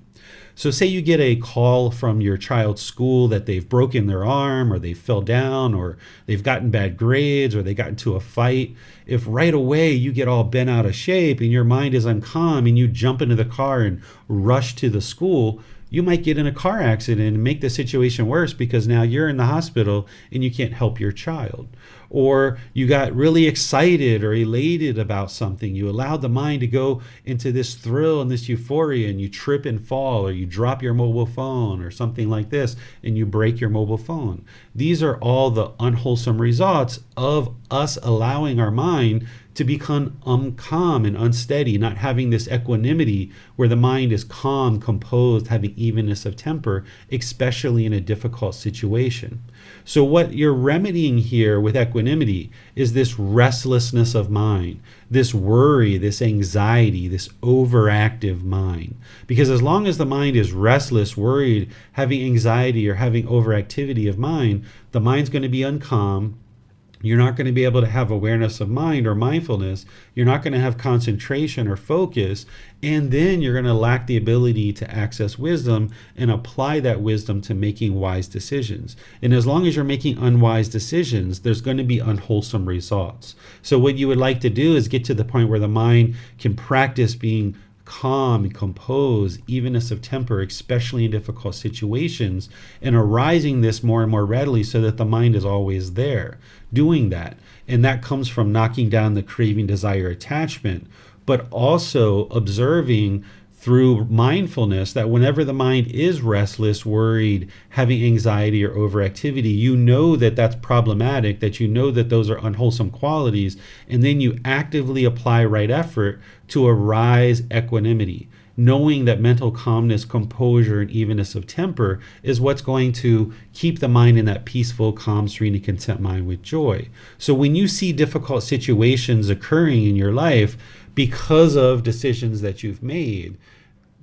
[SPEAKER 2] So say you get a call from your child's school that they've broken their arm, or they fell down, or they've gotten bad grades, or they got into a fight. If right away you get all bent out of shape and your mind is uncalm and you jump into the car and rush to the school, you might get in a car accident and make the situation worse, because now you're in the hospital and you can't help your child. Or you got really excited or elated about something. You allowed the mind to go into this thrill and this euphoria, and you trip and fall, or you drop your mobile phone or something like this, and you break your mobile phone. These are all the unwholesome results of us allowing our mind to become calm and unsteady, not having this equanimity where the mind is calm, composed, having evenness of temper, especially in a difficult situation. So what you're remedying here with equanimity is this restlessness of mind, this worry, this anxiety, this overactive mind. Because as long as the mind is restless, worried, having anxiety, or having overactivity of mind, the mind's going to be uncalm. You're not going to be able to have awareness of mind or mindfulness. You're not going to have concentration or focus. And then you're going to lack the ability to access wisdom and apply that wisdom to making wise decisions. And as long as you're making unwise decisions, there's going to be unwholesome results. So what you would like to do is get to the point where the mind can practice being calm, composed, evenness of temper, especially in difficult situations, and arising this more and more readily so that the mind is always there doing that. And that comes from knocking down the craving, desire, attachment, but also observing through mindfulness that whenever the mind is restless, worried, having anxiety or overactivity, you know that that's problematic, that you know that those are unwholesome qualities, and then you actively apply right effort to arise equanimity, knowing that mental calmness, composure, and evenness of temper is what's going to keep the mind in that peaceful, calm, serene, and content mind with joy. So when you see difficult situations occurring in your life because of decisions that you've made,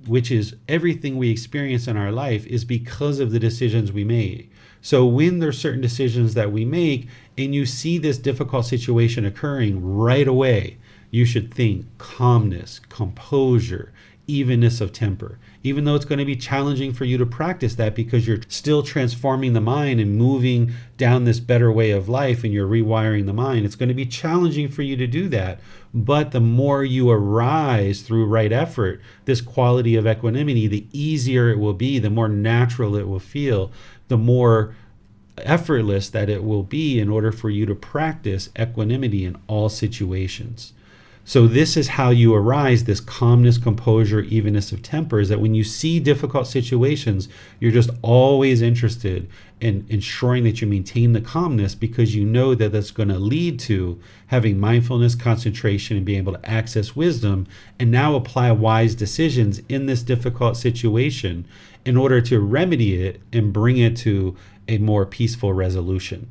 [SPEAKER 2] which is everything we experience in our life is because of the decisions we made. So when there's certain decisions that we make and you see this difficult situation occurring right away, you should think calmness, composure, evenness of temper, even though it's going to be challenging for you to practice that because you're still transforming the mind and moving down this better way of life and you're rewiring the mind. It's going to be challenging for you to do that. But the more you arise through right effort, this quality of equanimity, the easier it will be, the more natural it will feel, the more effortless that it will be in order for you to practice equanimity in all situations. So this is how you arise this calmness, composure, evenness of temper, is that when you see difficult situations, you're just always interested in ensuring that you maintain the calmness, because you know that that's going to lead to having mindfulness, concentration, and being able to access wisdom, and now apply wise decisions in this difficult situation in order to remedy it and bring it to a more peaceful resolution.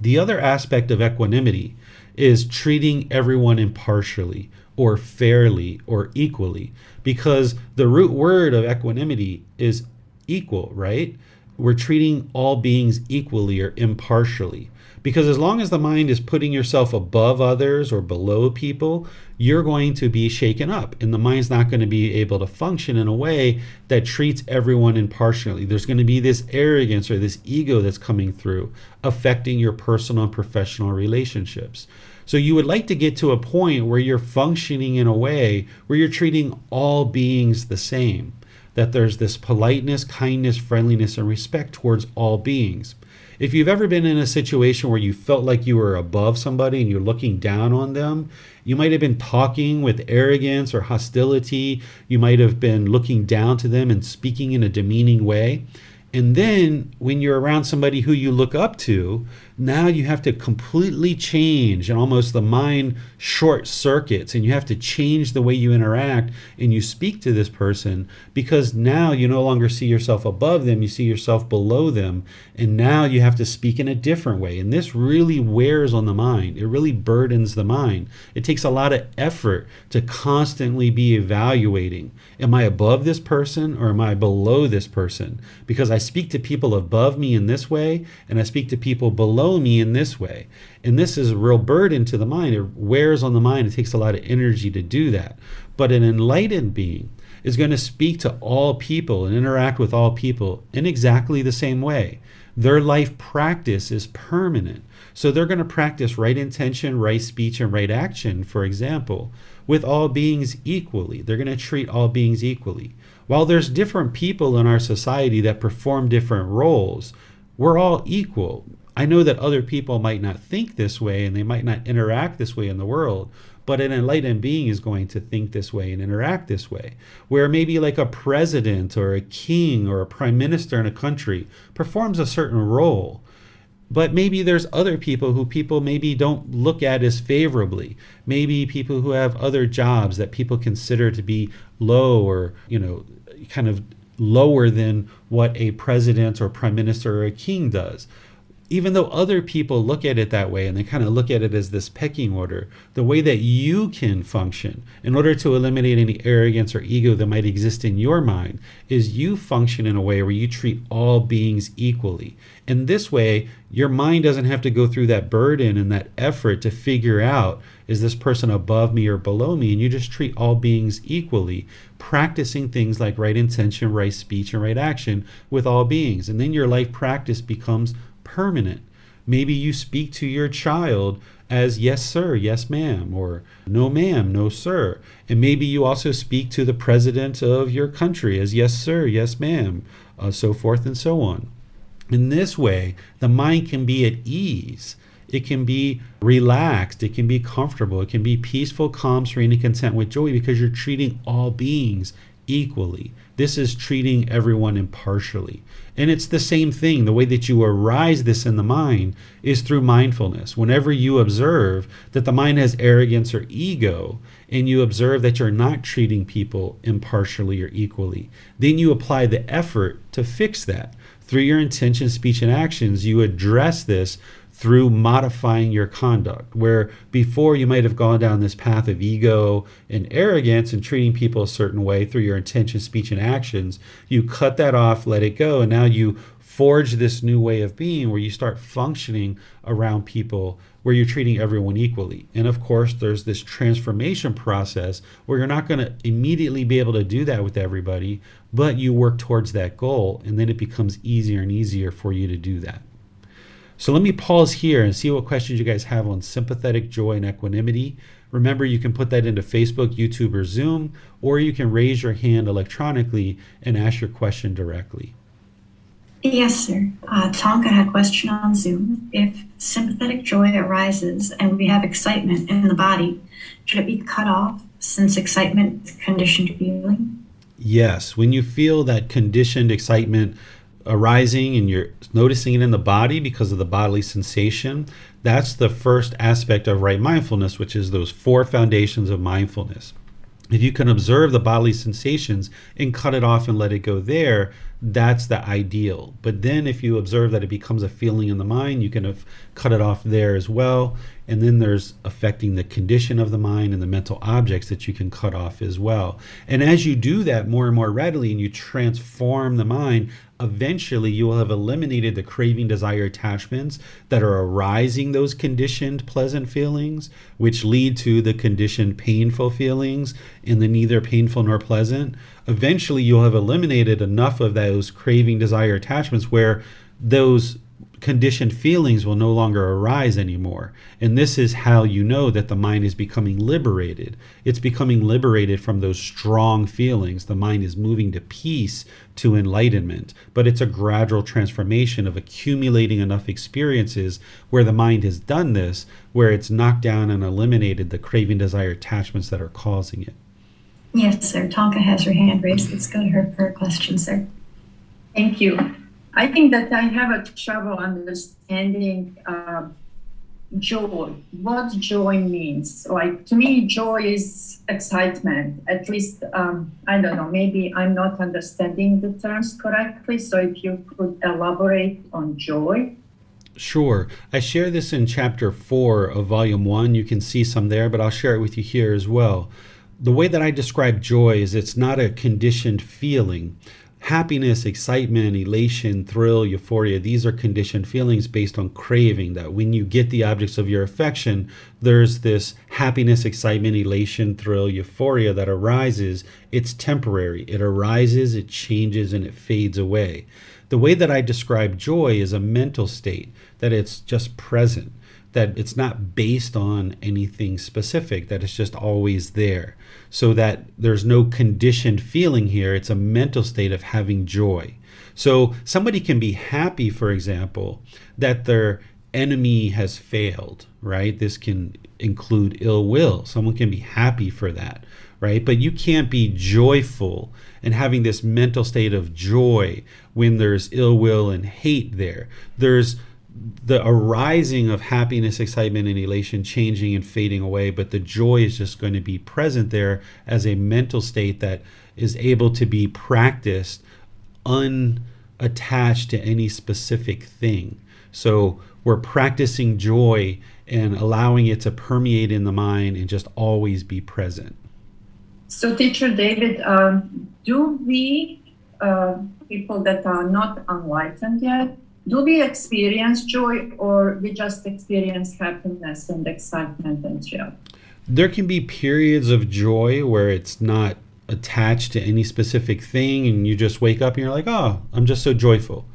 [SPEAKER 2] The other aspect of equanimity is treating everyone impartially or fairly or equally, because the root word of equanimity is equal, right? We're treating all beings equally or impartially, because as long as the mind is putting yourself above others or below people, you're going to be shaken up, and the mind's not going to be able to function in a way that treats everyone impartially. There's going to be this arrogance or this ego that's coming through, affecting your personal and professional relationships. So you would like to get to a point where you're functioning in a way where you're treating all beings the same, that there's this politeness, kindness, friendliness, and respect towards all beings. If you've ever been in a situation where you felt like you were above somebody and you're looking down on them, you might have been talking with arrogance or hostility. You might have been looking down to them and speaking in a demeaning way. And then when you're around somebody who you look up to, now you have to completely change, and almost the mind short circuits, and you have to change the way you interact and you speak to this person, because now you no longer see yourself above them, you see yourself below them, and now you have to speak in a different way. And this really wears on the mind. It really burdens the mind. It takes a lot of effort to constantly be evaluating, am I above this person or am I below this person? Because I speak to people above me in this way, and I speak to people below me in this way. And this is a real burden to the mind. It wears on the mind. It takes a lot of energy to do that. But an enlightened being is going to speak to all people and interact with all people in exactly the same way. Their life practice is permanent. So they're going to practice right intention, right speech, and right action, for example, with all beings equally. They're going to treat all beings equally. While there's different people in our society that perform different roles, we're all equal. I know that other people might not think this way and they might not interact this way in the world, but an enlightened being is going to think this way and interact this way, where maybe like a president or a king or a prime minister in a country performs a certain role. But maybe there's other people who people maybe don't look at as favorably. Maybe people who have other jobs that people consider to be low, or, kind of lower than what a president or prime minister or a king does. Even though other people look at it that way and they kind of look at it as this pecking order, the way that you can function in order to eliminate any arrogance or ego that might exist in your mind is you function in a way where you treat all beings equally. In this way, your mind doesn't have to go through that burden and that effort to figure out, is this person above me or below me? And you just treat all beings equally, practicing things like right intention, right speech, and right action with all beings. And then your life practice becomes permanent. Maybe you speak to your child as yes sir, yes ma'am, or no ma'am, no sir. And maybe you also speak to the president of your country as yes sir, yes ma'am, so forth and so on. In this way, the mind can be at ease. It can be relaxed. It can be comfortable. It can be peaceful, calm, serene, and content with joy, because you're treating all beings equally. This is treating everyone impartially. And it's the same thing. The way that you arise this in the mind is through mindfulness. Whenever you observe that the mind has arrogance or ego, and you observe that you're not treating people impartially or equally, then you apply the effort to fix that. Through your intention, speech, and actions, you address this through modifying your conduct, where before you might have gone down this path of ego and arrogance and treating people a certain way through your intention, speech, and actions. You cut that off, let it go, and now you forge this new way of being where you start functioning around people where you're treating everyone equally. And of course, there's this transformation process where you're not going to immediately be able to do that with everybody, but you work towards that goal, and then it becomes easier and easier for you to do that. So let me pause here and see what questions you guys have on sympathetic joy and equanimity. Remember, you can put that into Facebook, YouTube, or Zoom, or you can raise your hand electronically and ask your question directly.
[SPEAKER 3] Yes, sir. Tonka had a question on Zoom. If sympathetic joy arises and we have excitement in the body, should it be cut off since excitement is conditioned feeling?
[SPEAKER 2] Yes, when you feel that conditioned excitement arising and you're noticing it in the body because of the bodily sensation, that's the first aspect of right mindfulness, which is those 4 foundations of mindfulness. If you can observe the bodily sensations and cut it off and let it go there, that's the ideal. But then if you observe that it becomes a feeling in the mind, you can cut it off there as well. And then there's affecting the condition of the mind and the mental objects that you can cut off as well. And as you do that more and more readily and you transform the mind, eventually you will have eliminated the craving, desire, attachments that are arising those conditioned pleasant feelings, which lead to the conditioned painful feelings and the neither painful nor pleasant. Eventually you'll have eliminated enough of those craving, desire, attachments where those conditioned feelings will no longer arise anymore. And this is how you know that the mind is becoming liberated. It's becoming liberated from those strong feelings. The mind is moving to peace, to enlightenment. But it's a gradual transformation of accumulating enough experiences where the mind has done this, where it's knocked down and eliminated the craving, desire, attachments that are causing it.
[SPEAKER 3] Yes, sir. Tonka has her hand raised. Let's go to her for a question, sir.
[SPEAKER 6] Thank you. I think that I have a trouble understanding joy, what joy means. Like, to me, joy is excitement. At least, I don't know, maybe I'm not understanding the terms correctly. So if you could elaborate on joy.
[SPEAKER 2] Sure. I share this in chapter 4 of volume 1. You can see some there, but I'll share it with you here as well. The way that I describe joy is it's not a conditioned feeling. Happiness, excitement, elation, thrill, euphoria, these are conditioned feelings based on craving, that when you get the objects of your affection, there's this happiness, excitement, elation, thrill, euphoria that arises. It's temporary. It arises, it changes, and it fades away. The way that I describe joy is a mental state, that it's just present, that it's not based on anything specific, that it's just always there. So that there's no conditioned feeling here. It's a mental state of having joy. So somebody can be happy, for example, that their enemy has failed, right? This can include ill will. Someone can be happy for that, right? But you can't be joyful and having this mental state of joy when there's ill will and hate there. There's the arising of happiness, excitement, and elation changing and fading away, but the joy is just going to be present there as a mental state that is able to be practiced unattached to any specific thing. So we're practicing joy and allowing it to permeate in the mind and just always be present.
[SPEAKER 6] So, Teacher David, do we, people that are not enlightened yet, do we experience joy, or we just experience happiness and excitement and thrill?
[SPEAKER 2] There can be periods of joy where it's not attached to any specific thing and you just wake up and you're like, oh, I'm just so joyful.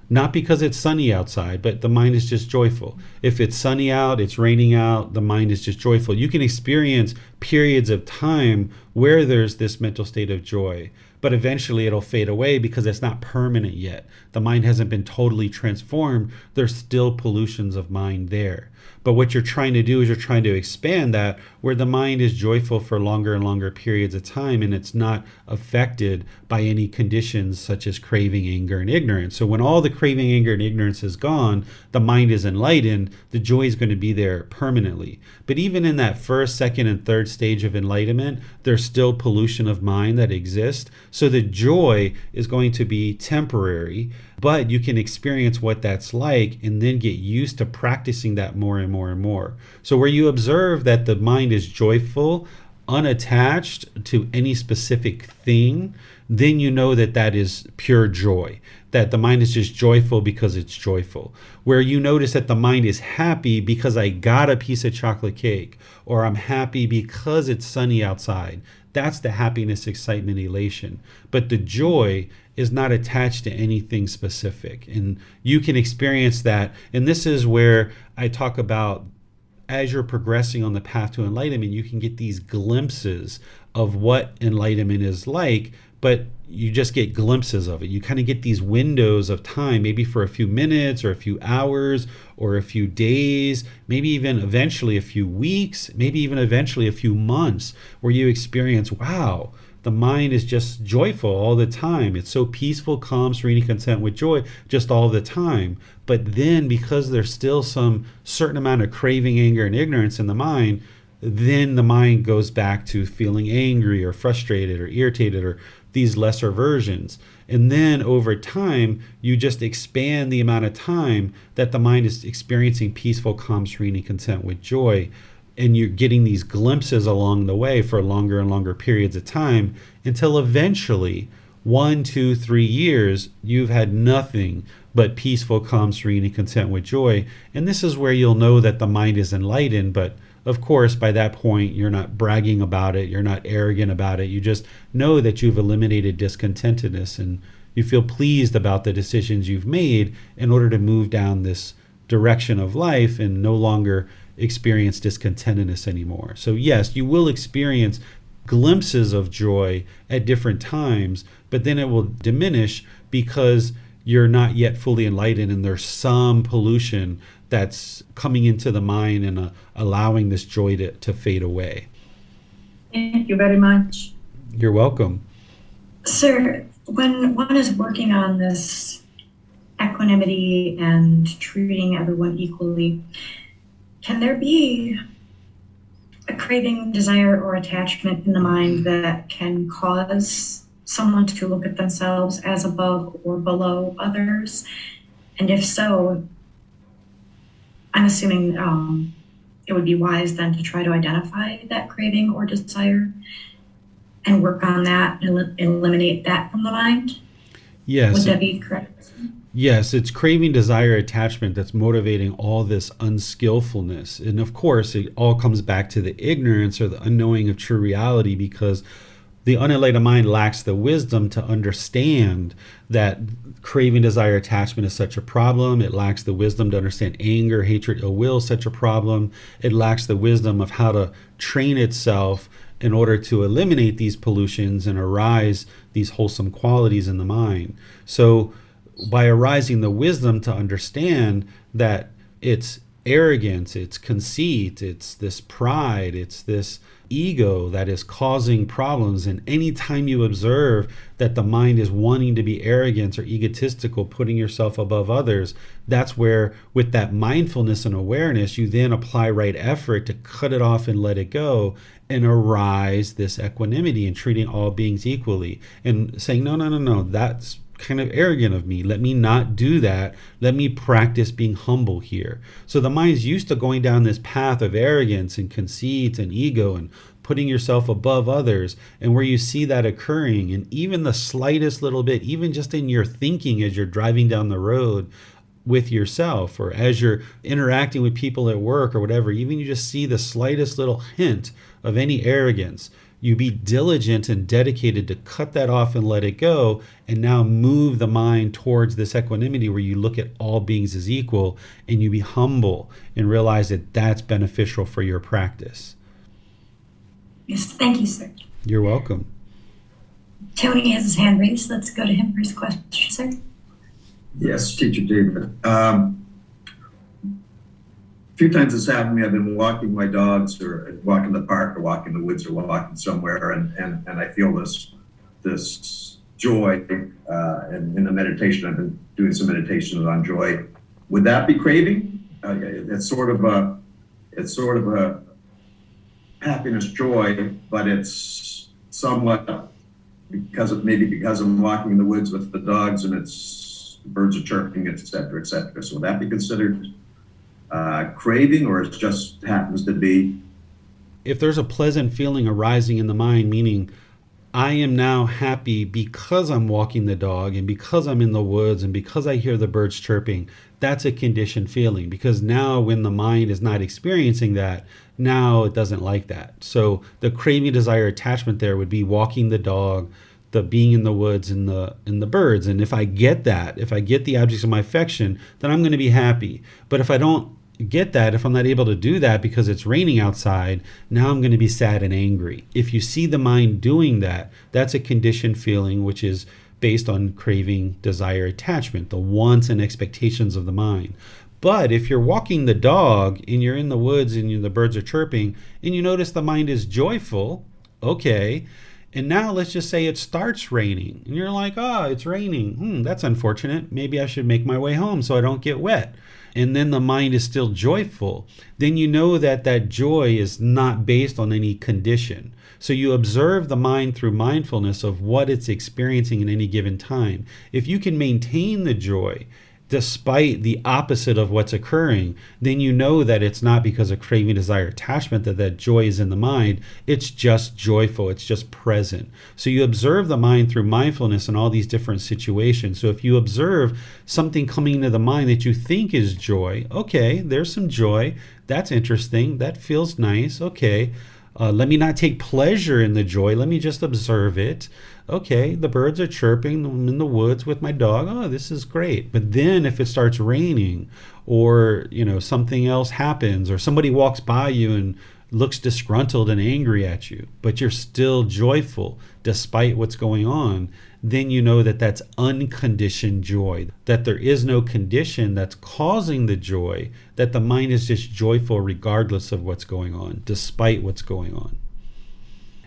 [SPEAKER 2] Not because it's sunny outside, but the mind is just joyful. If it's sunny out, it's raining out, the mind is just joyful. You can experience periods of time where there's this mental state of joy, but eventually it'll fade away because it's not permanent yet. The mind hasn't been totally transformed. There's still pollutions of mind there. But what you're trying to do is you're trying to expand that where the mind is joyful for longer and longer periods of time, and it's not affected by any conditions such as craving, anger, and ignorance. So when all the craving, anger, and ignorance is gone, the mind is enlightened, the joy is going to be there permanently. But even in that first, second, and third stage of enlightenment, there's still pollution of mind that exists. So the joy is going to be temporary, but you can experience what that's like and then get used to practicing that more and more and more. So where you observe that the mind is joyful, unattached to any specific thing, then you know that that is pure joy, that the mind is just joyful because it's joyful. Where you notice that the mind is happy because I got a piece of chocolate cake, or I'm happy because it's sunny outside. That's the happiness, excitement, elation. But the joy is not attached to anything specific. And you can experience that. And this is where I talk about, as you're progressing on the path to enlightenment, you can get these glimpses of what enlightenment is like but you just get glimpses of it. You kind of get these windows of time, maybe for a few minutes or a few hours or a few days, maybe even eventually a few weeks, maybe even eventually a few months, where you experience, wow, the mind is just joyful all the time. It's so peaceful, calm, serene, content with joy just all the time. But then because there's still some certain amount of craving, anger, and ignorance in the mind, then the mind goes back to feeling angry or frustrated or irritated or these lesser versions. And then over time, you just expand the amount of time that the mind is experiencing peaceful, calm, serene, and content with joy. And you're getting these glimpses along the way for longer and longer periods of time until eventually 1, 2, 3 years, you've had nothing but peaceful, calm, serene, and content with joy. And this is where you'll know that the mind is enlightened. But of course, by that point, you're not bragging about it. You're not arrogant about it. You just know that you've eliminated discontentedness and you feel pleased about the decisions you've made in order to move down this direction of life and no longer experience discontentedness anymore. So yes, you will experience glimpses of joy at different times, but then it will diminish because you're not yet fully enlightened and there's some pollution that's coming into the mind and allowing this joy to fade away.
[SPEAKER 6] Thank you very much.
[SPEAKER 2] You're welcome.
[SPEAKER 3] Sir, when one is working on this equanimity and treating everyone equally, can there be a craving, desire, or attachment in the mind that can cause someone to look at themselves as above or below others? And if so, I'm assuming it would be wise then to try to identify that craving or desire and work on that and eliminate that from the mind?
[SPEAKER 2] Yes.
[SPEAKER 3] Would that be correct?
[SPEAKER 2] Yes, it's craving, desire, attachment that's motivating all this unskillfulness. And of course, it all comes back to the ignorance or the unknowing of true reality, because the unenlightened mind lacks the wisdom to understand that craving, desire, attachment is such a problem. It lacks the wisdom to understand anger, hatred, ill will is such a problem. It lacks the wisdom of how to train itself in order to eliminate these pollutions and arise these wholesome qualities in the mind. So by arising the wisdom to understand that it's arrogance, it's conceit, it's this pride, it's this ego that is causing problems. And anytime you observe that the mind is wanting to be arrogant or egotistical, putting yourself above others, that's where with that mindfulness and awareness, you then apply right effort to cut it off and let it go and arise this equanimity and treating all beings equally and saying, no, that's kind of arrogant of me. Let me not do that. Let me practice being humble here. So the mind's used to going down this path of arrogance and conceit and ego and putting yourself above others. And where you see that occurring, and even the slightest little bit, even just in your thinking as you're driving down the road with yourself, or as you're interacting with people at work or whatever, even you just see the slightest little hint of any arrogance, you be diligent and dedicated to cut that off and let it go, and now move the mind towards this equanimity where you look at all beings as equal and you be humble and realize that that's beneficial for your practice.
[SPEAKER 3] Yes, thank you, sir.
[SPEAKER 2] You're welcome.
[SPEAKER 3] Tony has his hand raised. Let's go to him for his question, sir.
[SPEAKER 4] Yes, Teacher David. A few times this happened to me. I've been walking my dogs or walking the park or walking the woods or walking somewhere, and I feel this joy. And in the meditation, I've been doing some meditations on joy. Would that be craving? It's sort of a happiness, joy, but it's somewhat because I'm walking in the woods with the dogs and it's birds are chirping, et cetera, et cetera. So would that be considered craving, or it just happens to be?
[SPEAKER 2] If there's a pleasant feeling arising in the mind, meaning I am now happy because I'm walking the dog and because I'm in the woods and because I hear the birds chirping, that's a conditioned feeling, because now when the mind is not experiencing that, now it doesn't like that. So the craving, desire, attachment there would be walking the dog, the being in the woods, and the birds. And if I get that, if I get the objects of my affection, then I'm going to be happy. But if I don't get that, if I'm not able to do that because it's raining outside, now I'm going to be sad and angry. If you see the mind doing that, that's a conditioned feeling, which is based on craving, desire, attachment, the wants and expectations of the mind. But if you're walking the dog and you're in the woods and the birds are chirping and you notice the mind is joyful, okay, and now let's just say it starts raining and you're like, it's raining. That's unfortunate. Maybe I should make my way home so I don't get wet. And then the mind is still joyful. Then you know that that joy is not based on any condition. So you observe the mind through mindfulness of what it's experiencing in any given time. If you can maintain the joy despite the opposite of what's occurring, then you know that it's not because of craving, desire, attachment that joy is in the mind. It's just joyful. It's just present. So you observe the mind through mindfulness in all these different situations. So if you observe something coming into the mind that you think is joy, okay, there's some joy. That's interesting. That feels nice. Okay. Let me not take pleasure in the joy. Let me just observe it. Okay, the birds are chirping. I'm in the woods with my dog. Oh, this is great. But then if it starts raining or, something else happens or somebody walks by you and looks disgruntled and angry at you, but you're still joyful despite what's going on, then you know that that's unconditioned joy, that there is no condition that's causing the joy, that the mind is just joyful regardless of what's going on, despite what's going on.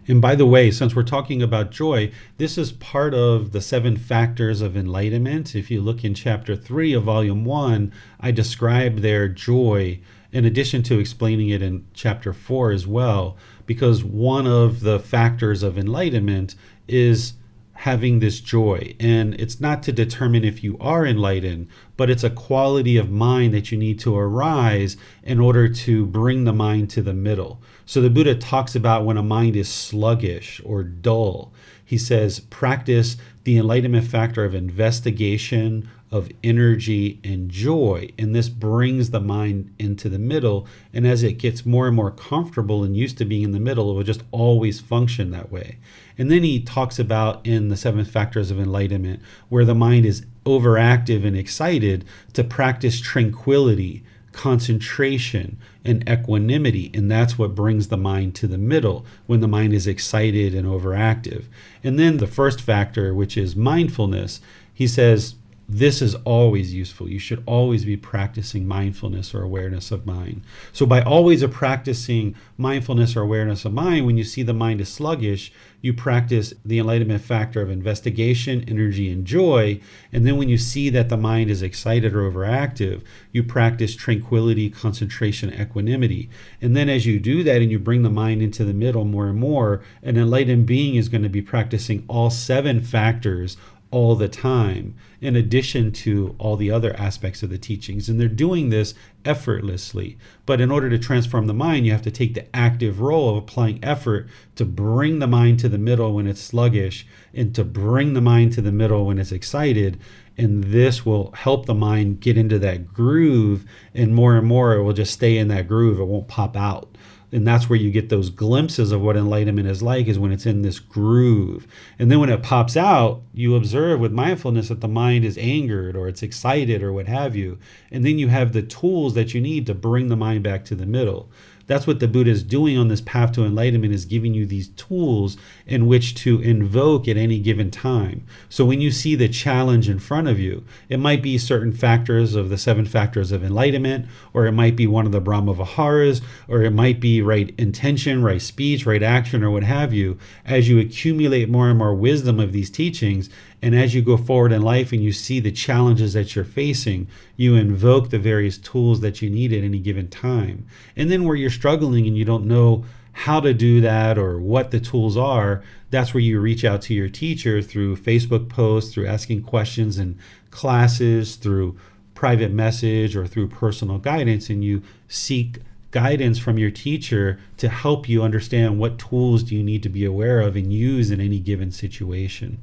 [SPEAKER 2] And by the way, since we're talking about joy, this is part of the 7 factors of enlightenment. If you look in chapter 3 of volume 1, I describe their joy in addition to explaining it in chapter 4 as well, because one of the factors of enlightenment is having this joy. And it's not to determine if you are enlightened, but it's a quality of mind that you need to arise in order to bring the mind to the middle. So the Buddha talks about when a mind is sluggish or dull. He says, practice the enlightenment factor of investigation, of energy, and joy. And this brings the mind into the middle. And as it gets more and more comfortable and used to being in the middle, it will just always function that way. And then he talks about in the 7 factors of enlightenment, where the mind is overactive and excited, to practice tranquility, concentration, and equanimity. And that's what brings the mind to the middle when the mind is excited and overactive. And then the first factor, which is mindfulness, he says, this is always useful. You should always be practicing mindfulness or awareness of mind. So by always practicing mindfulness or awareness of mind, when you see the mind is sluggish, you practice the enlightenment factor of investigation, energy, and joy. And then when you see that the mind is excited or overactive, you practice tranquility, concentration, equanimity. And then as you do that and you bring the mind into the middle more and more, an enlightened being is going to be practicing all 7 factors all the time, in addition to all the other aspects of the teachings. And they're doing this effortlessly. But in order to transform the mind, you have to take the active role of applying effort to bring the mind to the middle when it's sluggish, and to bring the mind to the middle when it's excited. And this will help the mind get into that groove, and more it will just stay in that groove. It won't pop out. And that's where you get those glimpses of what enlightenment is like, is when it's in this groove. And then when it pops out, you observe with mindfulness that the mind is angered or it's excited or what have you. And then you have the tools that you need to bring the mind back to the middle. That's what the Buddha is doing on this path to enlightenment, is giving you these tools in which to invoke at any given time. So when you see the challenge in front of you, it might be certain factors of the 7 factors of enlightenment, or it might be one of the Brahma-viharas, or it might be right intention, right speech, right action, or what have you. As you accumulate more and more wisdom of these teachings, and as you go forward in life and you see the challenges that you're facing, you invoke the various tools that you need at any given time. And then where you're struggling and you don't know how to do that or what the tools are, that's where you reach out to your teacher through Facebook posts, through asking questions in classes, through private message, or through personal guidance, and you seek guidance from your teacher to help you understand what tools do you need to be aware of and use in any given situation.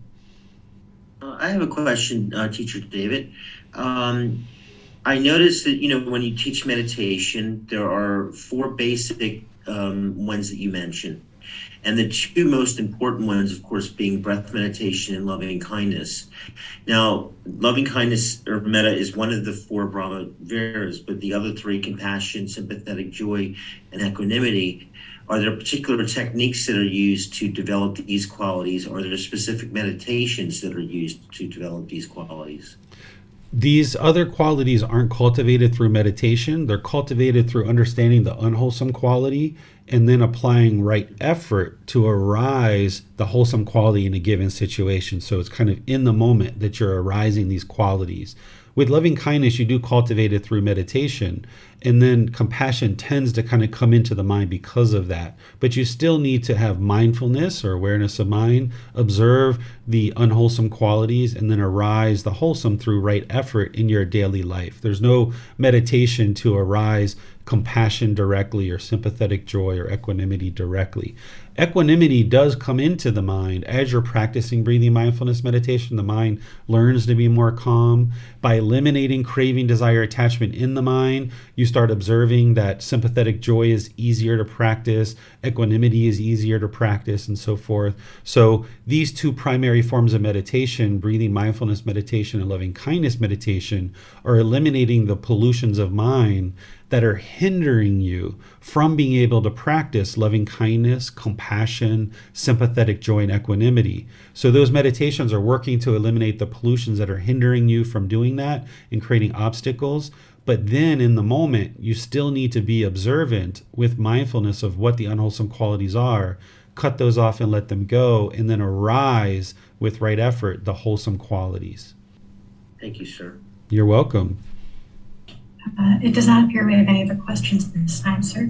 [SPEAKER 7] I have a question, Teacher David. I noticed that, when you teach meditation, there are 4 basic ones that you mentioned. And the two most important ones, of course, being breath meditation and loving kindness. Now, loving kindness or metta is one of the four Brahma-viharas, but the other three, compassion, sympathetic, joy, and equanimity, are there particular techniques that are used to develop these qualities? Or are there specific meditations that are used to develop these qualities?
[SPEAKER 2] These other qualities aren't cultivated through meditation. They're cultivated through understanding the unwholesome quality and then applying right effort to arise the wholesome quality in a given situation. So it's kind of in the moment that you're arising these qualities. With loving kindness, you do cultivate it through meditation, and then compassion tends to kind of come into the mind because of that. But you still need to have mindfulness or awareness of mind, observe the unwholesome qualities, and then arise the wholesome through right effort in your daily life. There's no meditation to arise compassion directly or sympathetic joy or equanimity directly. Equanimity does come into the mind as you're practicing breathing mindfulness meditation. The mind learns to be more calm. By eliminating craving, desire, attachment in the mind, you start observing that sympathetic joy is easier to practice, equanimity is easier to practice, and so forth. So these two primary forms of meditation, breathing mindfulness meditation and loving kindness meditation, are eliminating the pollutions of mind that are hindering you from being able to practice loving kindness, compassion, sympathetic joy, and equanimity. So those meditations are working to eliminate the pollutions that are hindering you from doing that and creating obstacles. But then in the moment, you still need to be observant with mindfulness of what the unwholesome qualities are, cut those off and let them go, and then arise with right effort the wholesome qualities.
[SPEAKER 7] Thank you, sir.
[SPEAKER 2] You're welcome.
[SPEAKER 3] It does not appear we have any other questions this time, sir.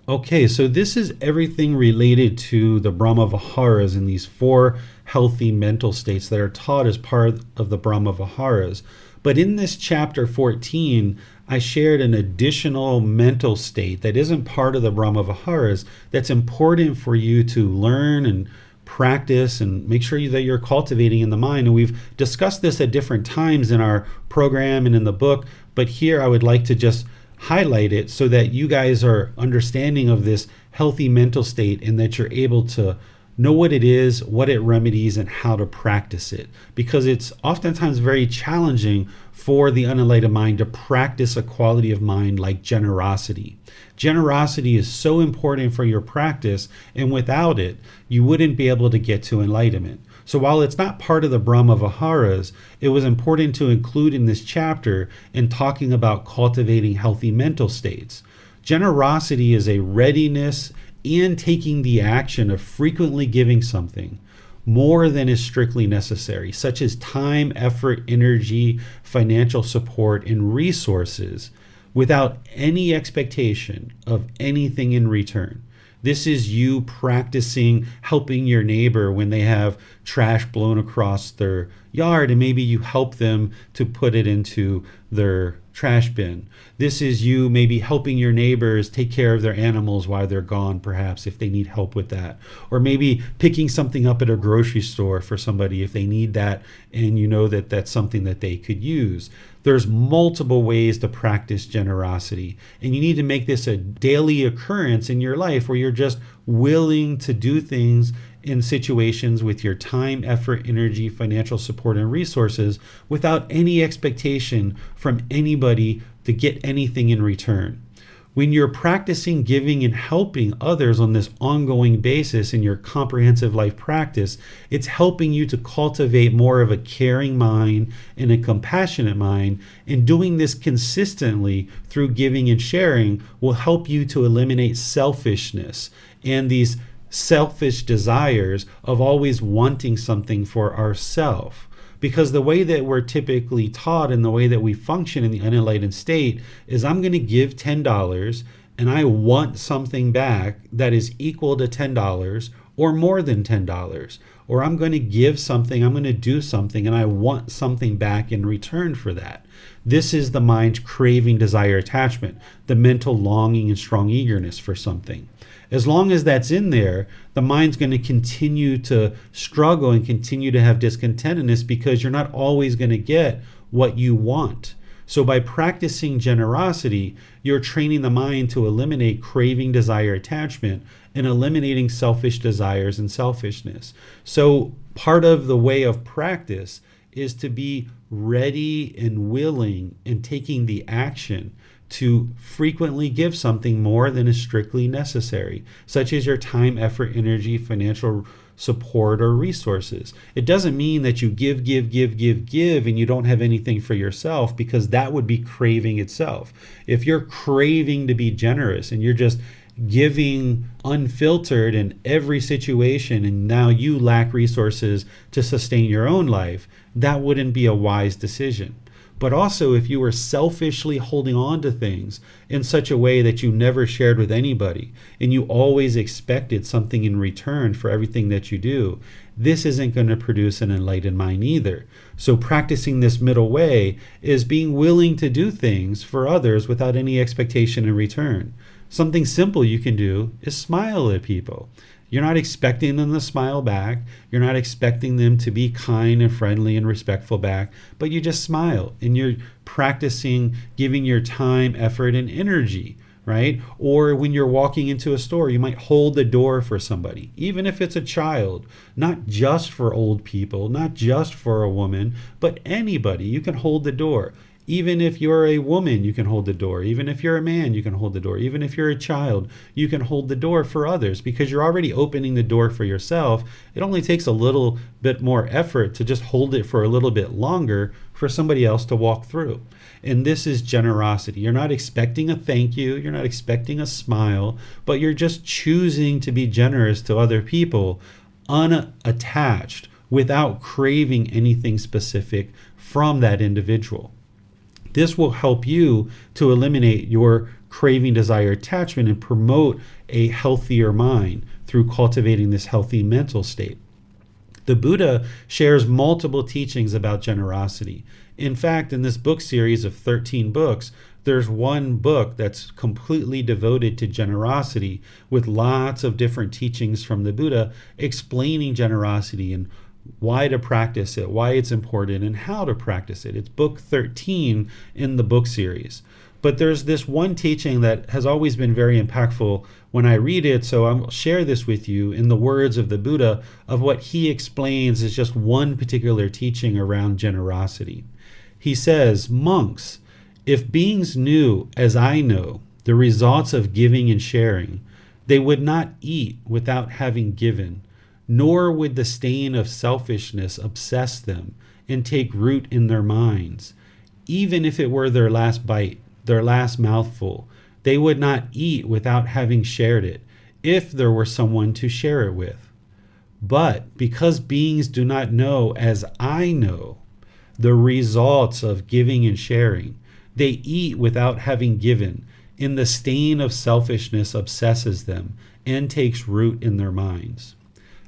[SPEAKER 2] Okay, so this is everything related to the Brahma-viharas and these four healthy mental states that are taught as part of the Brahma-viharas. But in this chapter 14, I shared an additional mental state that isn't part of the Brahma-viharas that's important for you to learn and practice and make sure that you're cultivating in the mind. And we've discussed this at different times in our program and in the book, but here I would like to just highlight it so that you guys are understanding of this healthy mental state and that you're able to know what it is, what it remedies, and how to practice it. Because it's oftentimes very challenging for the unenlightened mind to practice a quality of mind like generosity. Generosity is so important for your practice, and without it, you wouldn't be able to get to enlightenment. So while it's not part of the Brahma-viharas, it was important to include in this chapter in talking about cultivating healthy mental states. Generosity is a readiness and taking the action of frequently giving something more than is strictly necessary, such as time, effort, energy, financial support, and resources, without any expectation of anything in return. This is you practicing helping your neighbor when they have trash blown across their yard, and maybe you help them to put it into their trash bin. This is you maybe helping your neighbors take care of their animals while they're gone, perhaps, if they need help with that. Or maybe picking something up at a grocery store for somebody if they need that and you know that that's something that they could use. There's multiple ways to practice generosity, and you need to make this a daily occurrence in your life where you're just willing to do things in situations with your time, effort, energy, financial support, and resources without any expectation from anybody to get anything in return. When you're practicing giving and helping others on this ongoing basis in your comprehensive life practice, it's helping you to cultivate more of a caring mind and a compassionate mind. And doing this consistently through giving and sharing will help you to eliminate selfishness and these selfish desires of always wanting something for ourselves. Because the way that we're typically taught and the way that we function in the unenlightened state is I'm going to give $10 and I want something back that is equal to $10 or more than $10. Or I'm going to give something, I'm going to do something, and I want something back in return for that. This is the mind's craving, desire, attachment, the mental longing and strong eagerness for something. As long as that's in there, the mind's going to continue to struggle and continue to have discontentedness because you're not always going to get what you want. So by practicing generosity, you're training the mind to eliminate craving, desire, attachment, and eliminating selfish desires and selfishness. So part of the way of practice is to be ready and willing and taking the action to frequently give something more than is strictly necessary, such as your time, effort, energy, financial support, or resources. It doesn't mean that you give, and you don't have anything for yourself, because that would be craving itself. If you're craving to be generous and you're just giving unfiltered in every situation, and now you lack resources to sustain your own life, that wouldn't be a wise decision. But also, if you were selfishly holding on to things in such a way that you never shared with anybody, and you always expected something in return for everything that you do, this isn't going to produce an enlightened mind either. So practicing this middle way is being willing to do things for others without any expectation in return. Something simple you can do is smile at people. You're not expecting them to smile back. You're not expecting them to be kind and friendly and respectful back, but you just smile, and you're practicing giving your time, effort, and energy, right? Or when you're walking into a store, you might hold the door for somebody, even if it's a child, not just for old people, not just for a woman, but anybody. You can hold the door. Even if you're a woman, you can hold the door. Even if you're a man, you can hold the door. Even if you're a child, you can hold the door for others, because you're already opening the door for yourself. It only takes a little bit more effort to just hold it for a little bit longer for somebody else to walk through. And this is generosity. You're not expecting a thank you. You're not expecting a smile, but you're just choosing to be generous to other people, unattached, without craving anything specific from that individual. This will help you to eliminate your craving, desire, attachment, and promote a healthier mind through cultivating this healthy mental state. The Buddha shares multiple teachings about generosity. In fact, in this book series of 13 books, there's one book that's completely devoted to generosity, with lots of different teachings from the Buddha explaining generosity and why to practice it, why it's important, and how to practice it. It's book 13 in the book series. But there's this one teaching that has always been very impactful when I read it, so I'll share this with you in the words of the Buddha, of what he explains is just one particular teaching around generosity. He says, "Monks, if beings knew, as I know, the results of giving and sharing, they would not eat without having given, nor would the stain of selfishness obsess them and take root in their minds. Even if it were their last bite, their last mouthful, they would not eat without having shared it, if there were someone to share it with. But because beings do not know, as I know, the results of giving and sharing, they eat without having given, and the stain of selfishness obsesses them and takes root in their minds."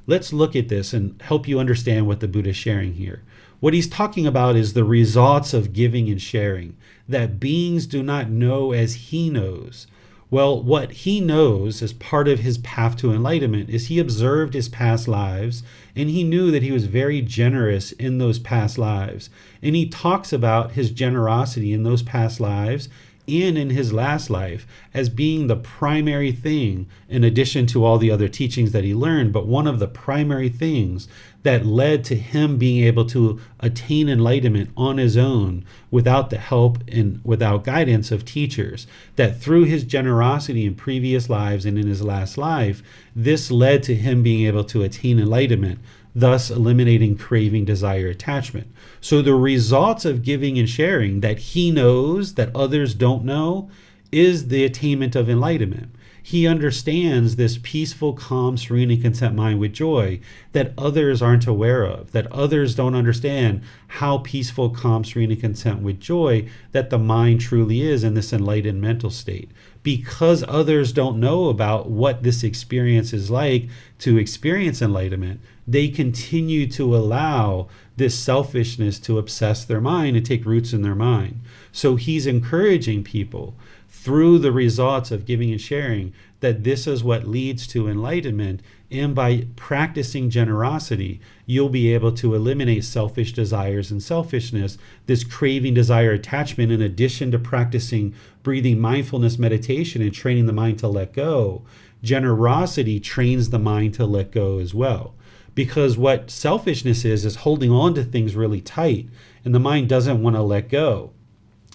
[SPEAKER 2] Let's look at this and help you understand what the Buddha is sharing here. What he's talking about is the results of giving and sharing, that beings do not know as he knows. Well, what he knows as part of his path to enlightenment is he observed his past lives, and he knew that he was very generous in those past lives. And he talks about his generosity in those past lives and in his last life as being the primary thing, in addition to all the other teachings that he learned, but one of the primary things that led to him being able to attain enlightenment on his own, without the help and without guidance of teachers. That through his generosity in previous lives and in his last life, this led to him being able to attain enlightenment, thus eliminating craving, desire, attachment. So the results of giving and sharing that he knows that others don't know is the attainment of enlightenment. He understands this peaceful, calm, serene, and content mind with joy that others aren't aware of, that others don't understand how peaceful, calm, serene, and content with joy that the mind truly is in this enlightened mental state. Because others don't know about what this experience is like to experience enlightenment, they continue to allow this selfishness to obsess their mind and take roots in their mind. So he's encouraging people through the results of giving and sharing that this is what leads to enlightenment, And by practicing generosity, you'll be able to eliminate selfish desires and selfishness, this craving, desire, attachment, in addition to practicing breathing mindfulness meditation and training the mind to let go. Generosity trains the mind to let go as well. Because what selfishness is holding on to things really tight, and the mind doesn't want to let go.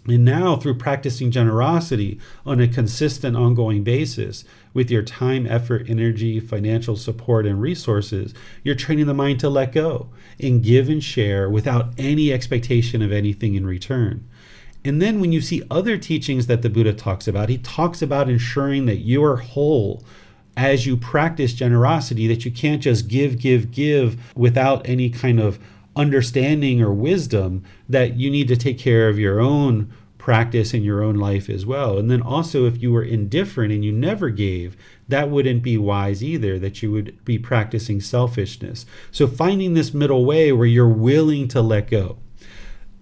[SPEAKER 2] And now, through practicing generosity on a consistent, ongoing basis, with your time, effort, energy, financial support, and resources, you're training the mind to let go and give and share without any expectation of anything in return. And then when you see other teachings that the Buddha talks about, he talks about ensuring that you are whole as you practice generosity, that you can't just give without any kind of understanding or wisdom, that you need to take care of your own practice in your own life as well. And then also, if you were indifferent and you never gave, that wouldn't be wise either, that you would be practicing selfishness. So finding this middle way where you're willing to let go.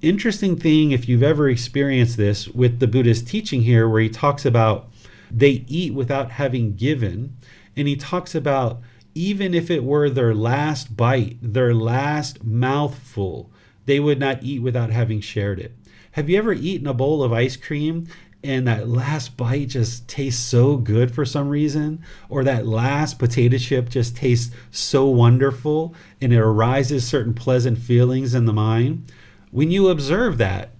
[SPEAKER 2] Interesting thing, if you've ever experienced this with the Buddha's teaching here, where he talks about they eat without having given, and he talks about even if it were their last bite, their last mouthful, they would not eat without having shared it. Have you ever eaten a bowl of ice cream and that last bite just tastes so good for some reason? Or that last potato chip just tastes so wonderful and it arises certain pleasant feelings in the mind? When you observe that,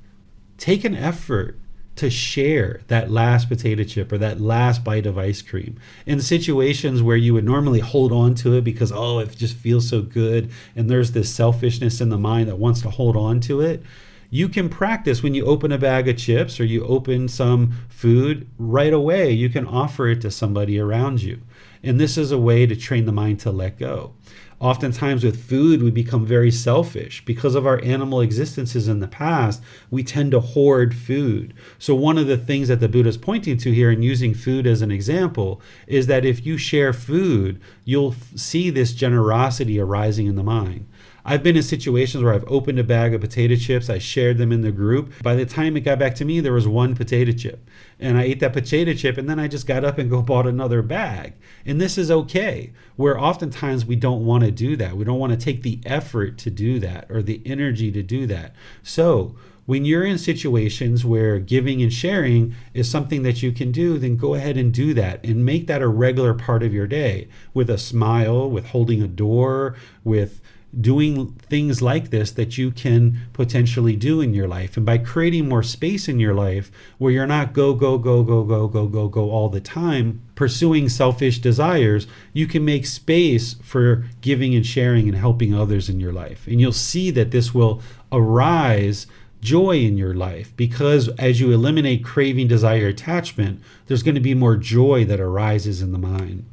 [SPEAKER 2] take an effort to share that last potato chip or that last bite of ice cream. In situations where you would normally hold on to it because, oh, it just feels so good, and there's this selfishness in the mind that wants to hold on to it, you can practice when you open a bag of chips or you open some food, right away you can offer it to somebody around you. And this is a way to train the mind to let go. Oftentimes with food, we become very selfish. Because of our animal existences in the past, we tend to hoard food. So one of the things that the Buddha is pointing to here and using food as an example is that if you share food, you'll see this generosity arising in the mind. I've been in situations where I've opened a bag of potato chips, I shared them in the group. By the time it got back to me, there was one potato chip. And I ate that potato chip, and then I just got up and bought another bag. And this is okay, where oftentimes we don't want to do that. We don't want to take the effort to do that or the energy to do that. So when you're in situations where giving and sharing is something that you can do, then go ahead and do that and make that a regular part of your day, with a smile, with holding a door, with doing things like this that you can potentially do in your life. And by creating more space in your life where you're not go all the time pursuing selfish desires, you can make space for giving and sharing and helping others in your life. And you'll see that this will arise joy in your life, because as you eliminate craving, desire, attachment, there's going to be more joy that arises in the mind.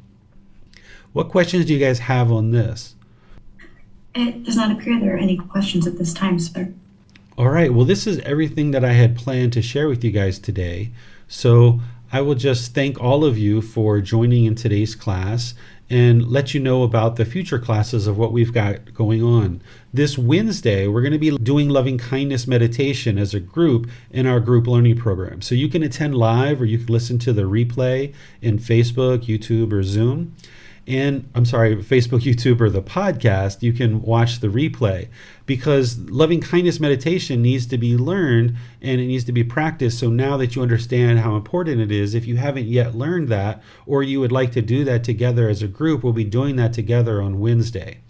[SPEAKER 2] What questions do you guys have on this?
[SPEAKER 3] It does not appear there are any questions at this time, sir.
[SPEAKER 2] All right. Well, this is everything that I had planned to share with you guys today. So I will just thank all of you for joining in today's class and let you know about the future classes of what we've got going on. This Wednesday, we're going to be doing loving kindness meditation as a group in our group learning program. So you can attend live or you can listen to the replay in Facebook, YouTube, or Zoom. And Facebook, YouTube, or the podcast, you can watch the replay, because loving kindness meditation needs to be learned and it needs to be practiced. So now that you understand how important it is, if you haven't yet learned that, or you would like to do that together as a group, we'll be doing that together on Wednesday.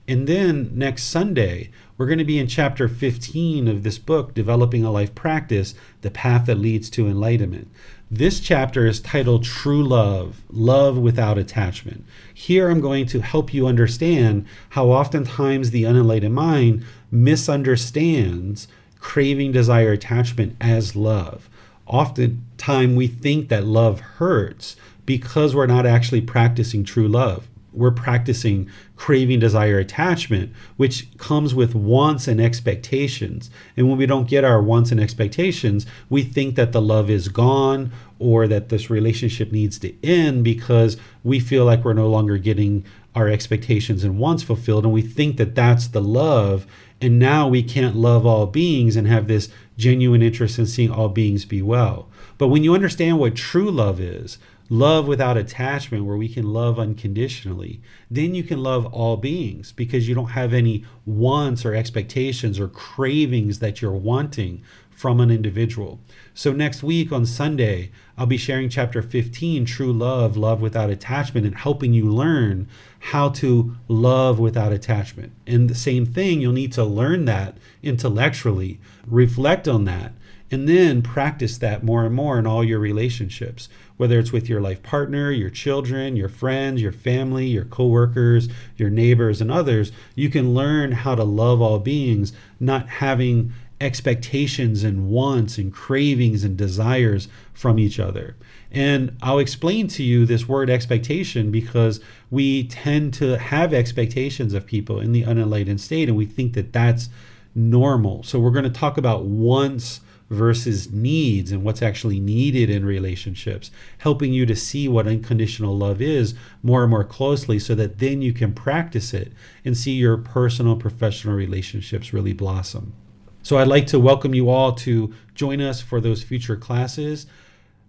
[SPEAKER 2] And then next Sunday, we're going to be in chapter 15 of this book, Developing a Life Practice, The Path That Leads to Enlightenment. This chapter is titled True Love, Love Without Attachment. Here I'm going to help you understand how oftentimes the unenlightened mind misunderstands craving, desire, attachment as love. Oftentimes we think that love hurts because we're not actually practicing true love. We're practicing craving, desire, attachment, which comes with wants and expectations. And when we don't get our wants and expectations, we think that the love is gone or that this relationship needs to end because we feel like we're no longer getting our expectations and wants fulfilled. And we think that that's the love. And now we can't love all beings and have this genuine interest in seeing all beings be well. But when you understand what true love is, love without attachment, where we can love unconditionally, then you can love all beings because you don't have any wants or expectations or cravings that you're wanting from an individual. So next week on Sunday, I'll be sharing chapter 15, True Love, Love Without Attachment, and helping you learn how to love without attachment. And the same thing, you'll need to learn that intellectually, reflect on that, and then practice that more and more in all your relationships, whether it's with your life partner, your children, your friends, your family, your coworkers, your neighbors, and others. You can learn how to love all beings, not having expectations and wants and cravings and desires from each other. And I'll explain to you this word expectation because we tend to have expectations of people in the unenlightened state, and we think that that's normal. So we're going to talk about wants versus needs and what's actually needed in relationships, helping you to see what unconditional love is more and more closely so that then you can practice it and see your personal, professional relationships really blossom. So I'd like to welcome you all to join us for those future classes.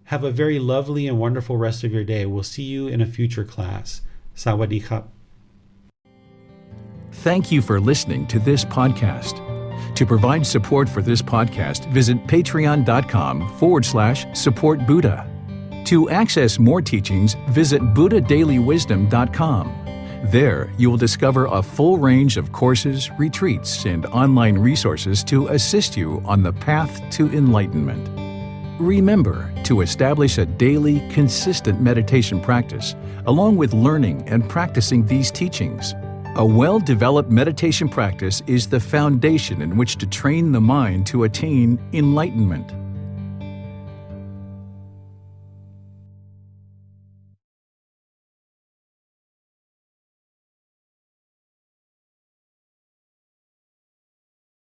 [SPEAKER 2] Have a very lovely and wonderful rest of your day. We'll see you in a future class. Sawadee khap.
[SPEAKER 1] Thank you for listening to this podcast. To provide support for this podcast, visit patreon.com/support Buddha. To access more teachings, visit buddhadailywisdom.com. There, you will discover a full range of courses, retreats, and online resources to assist you on the path to enlightenment. Remember to establish a daily, consistent meditation practice, along with learning and practicing these teachings. A well-developed meditation practice is the foundation in which to train the mind to attain enlightenment.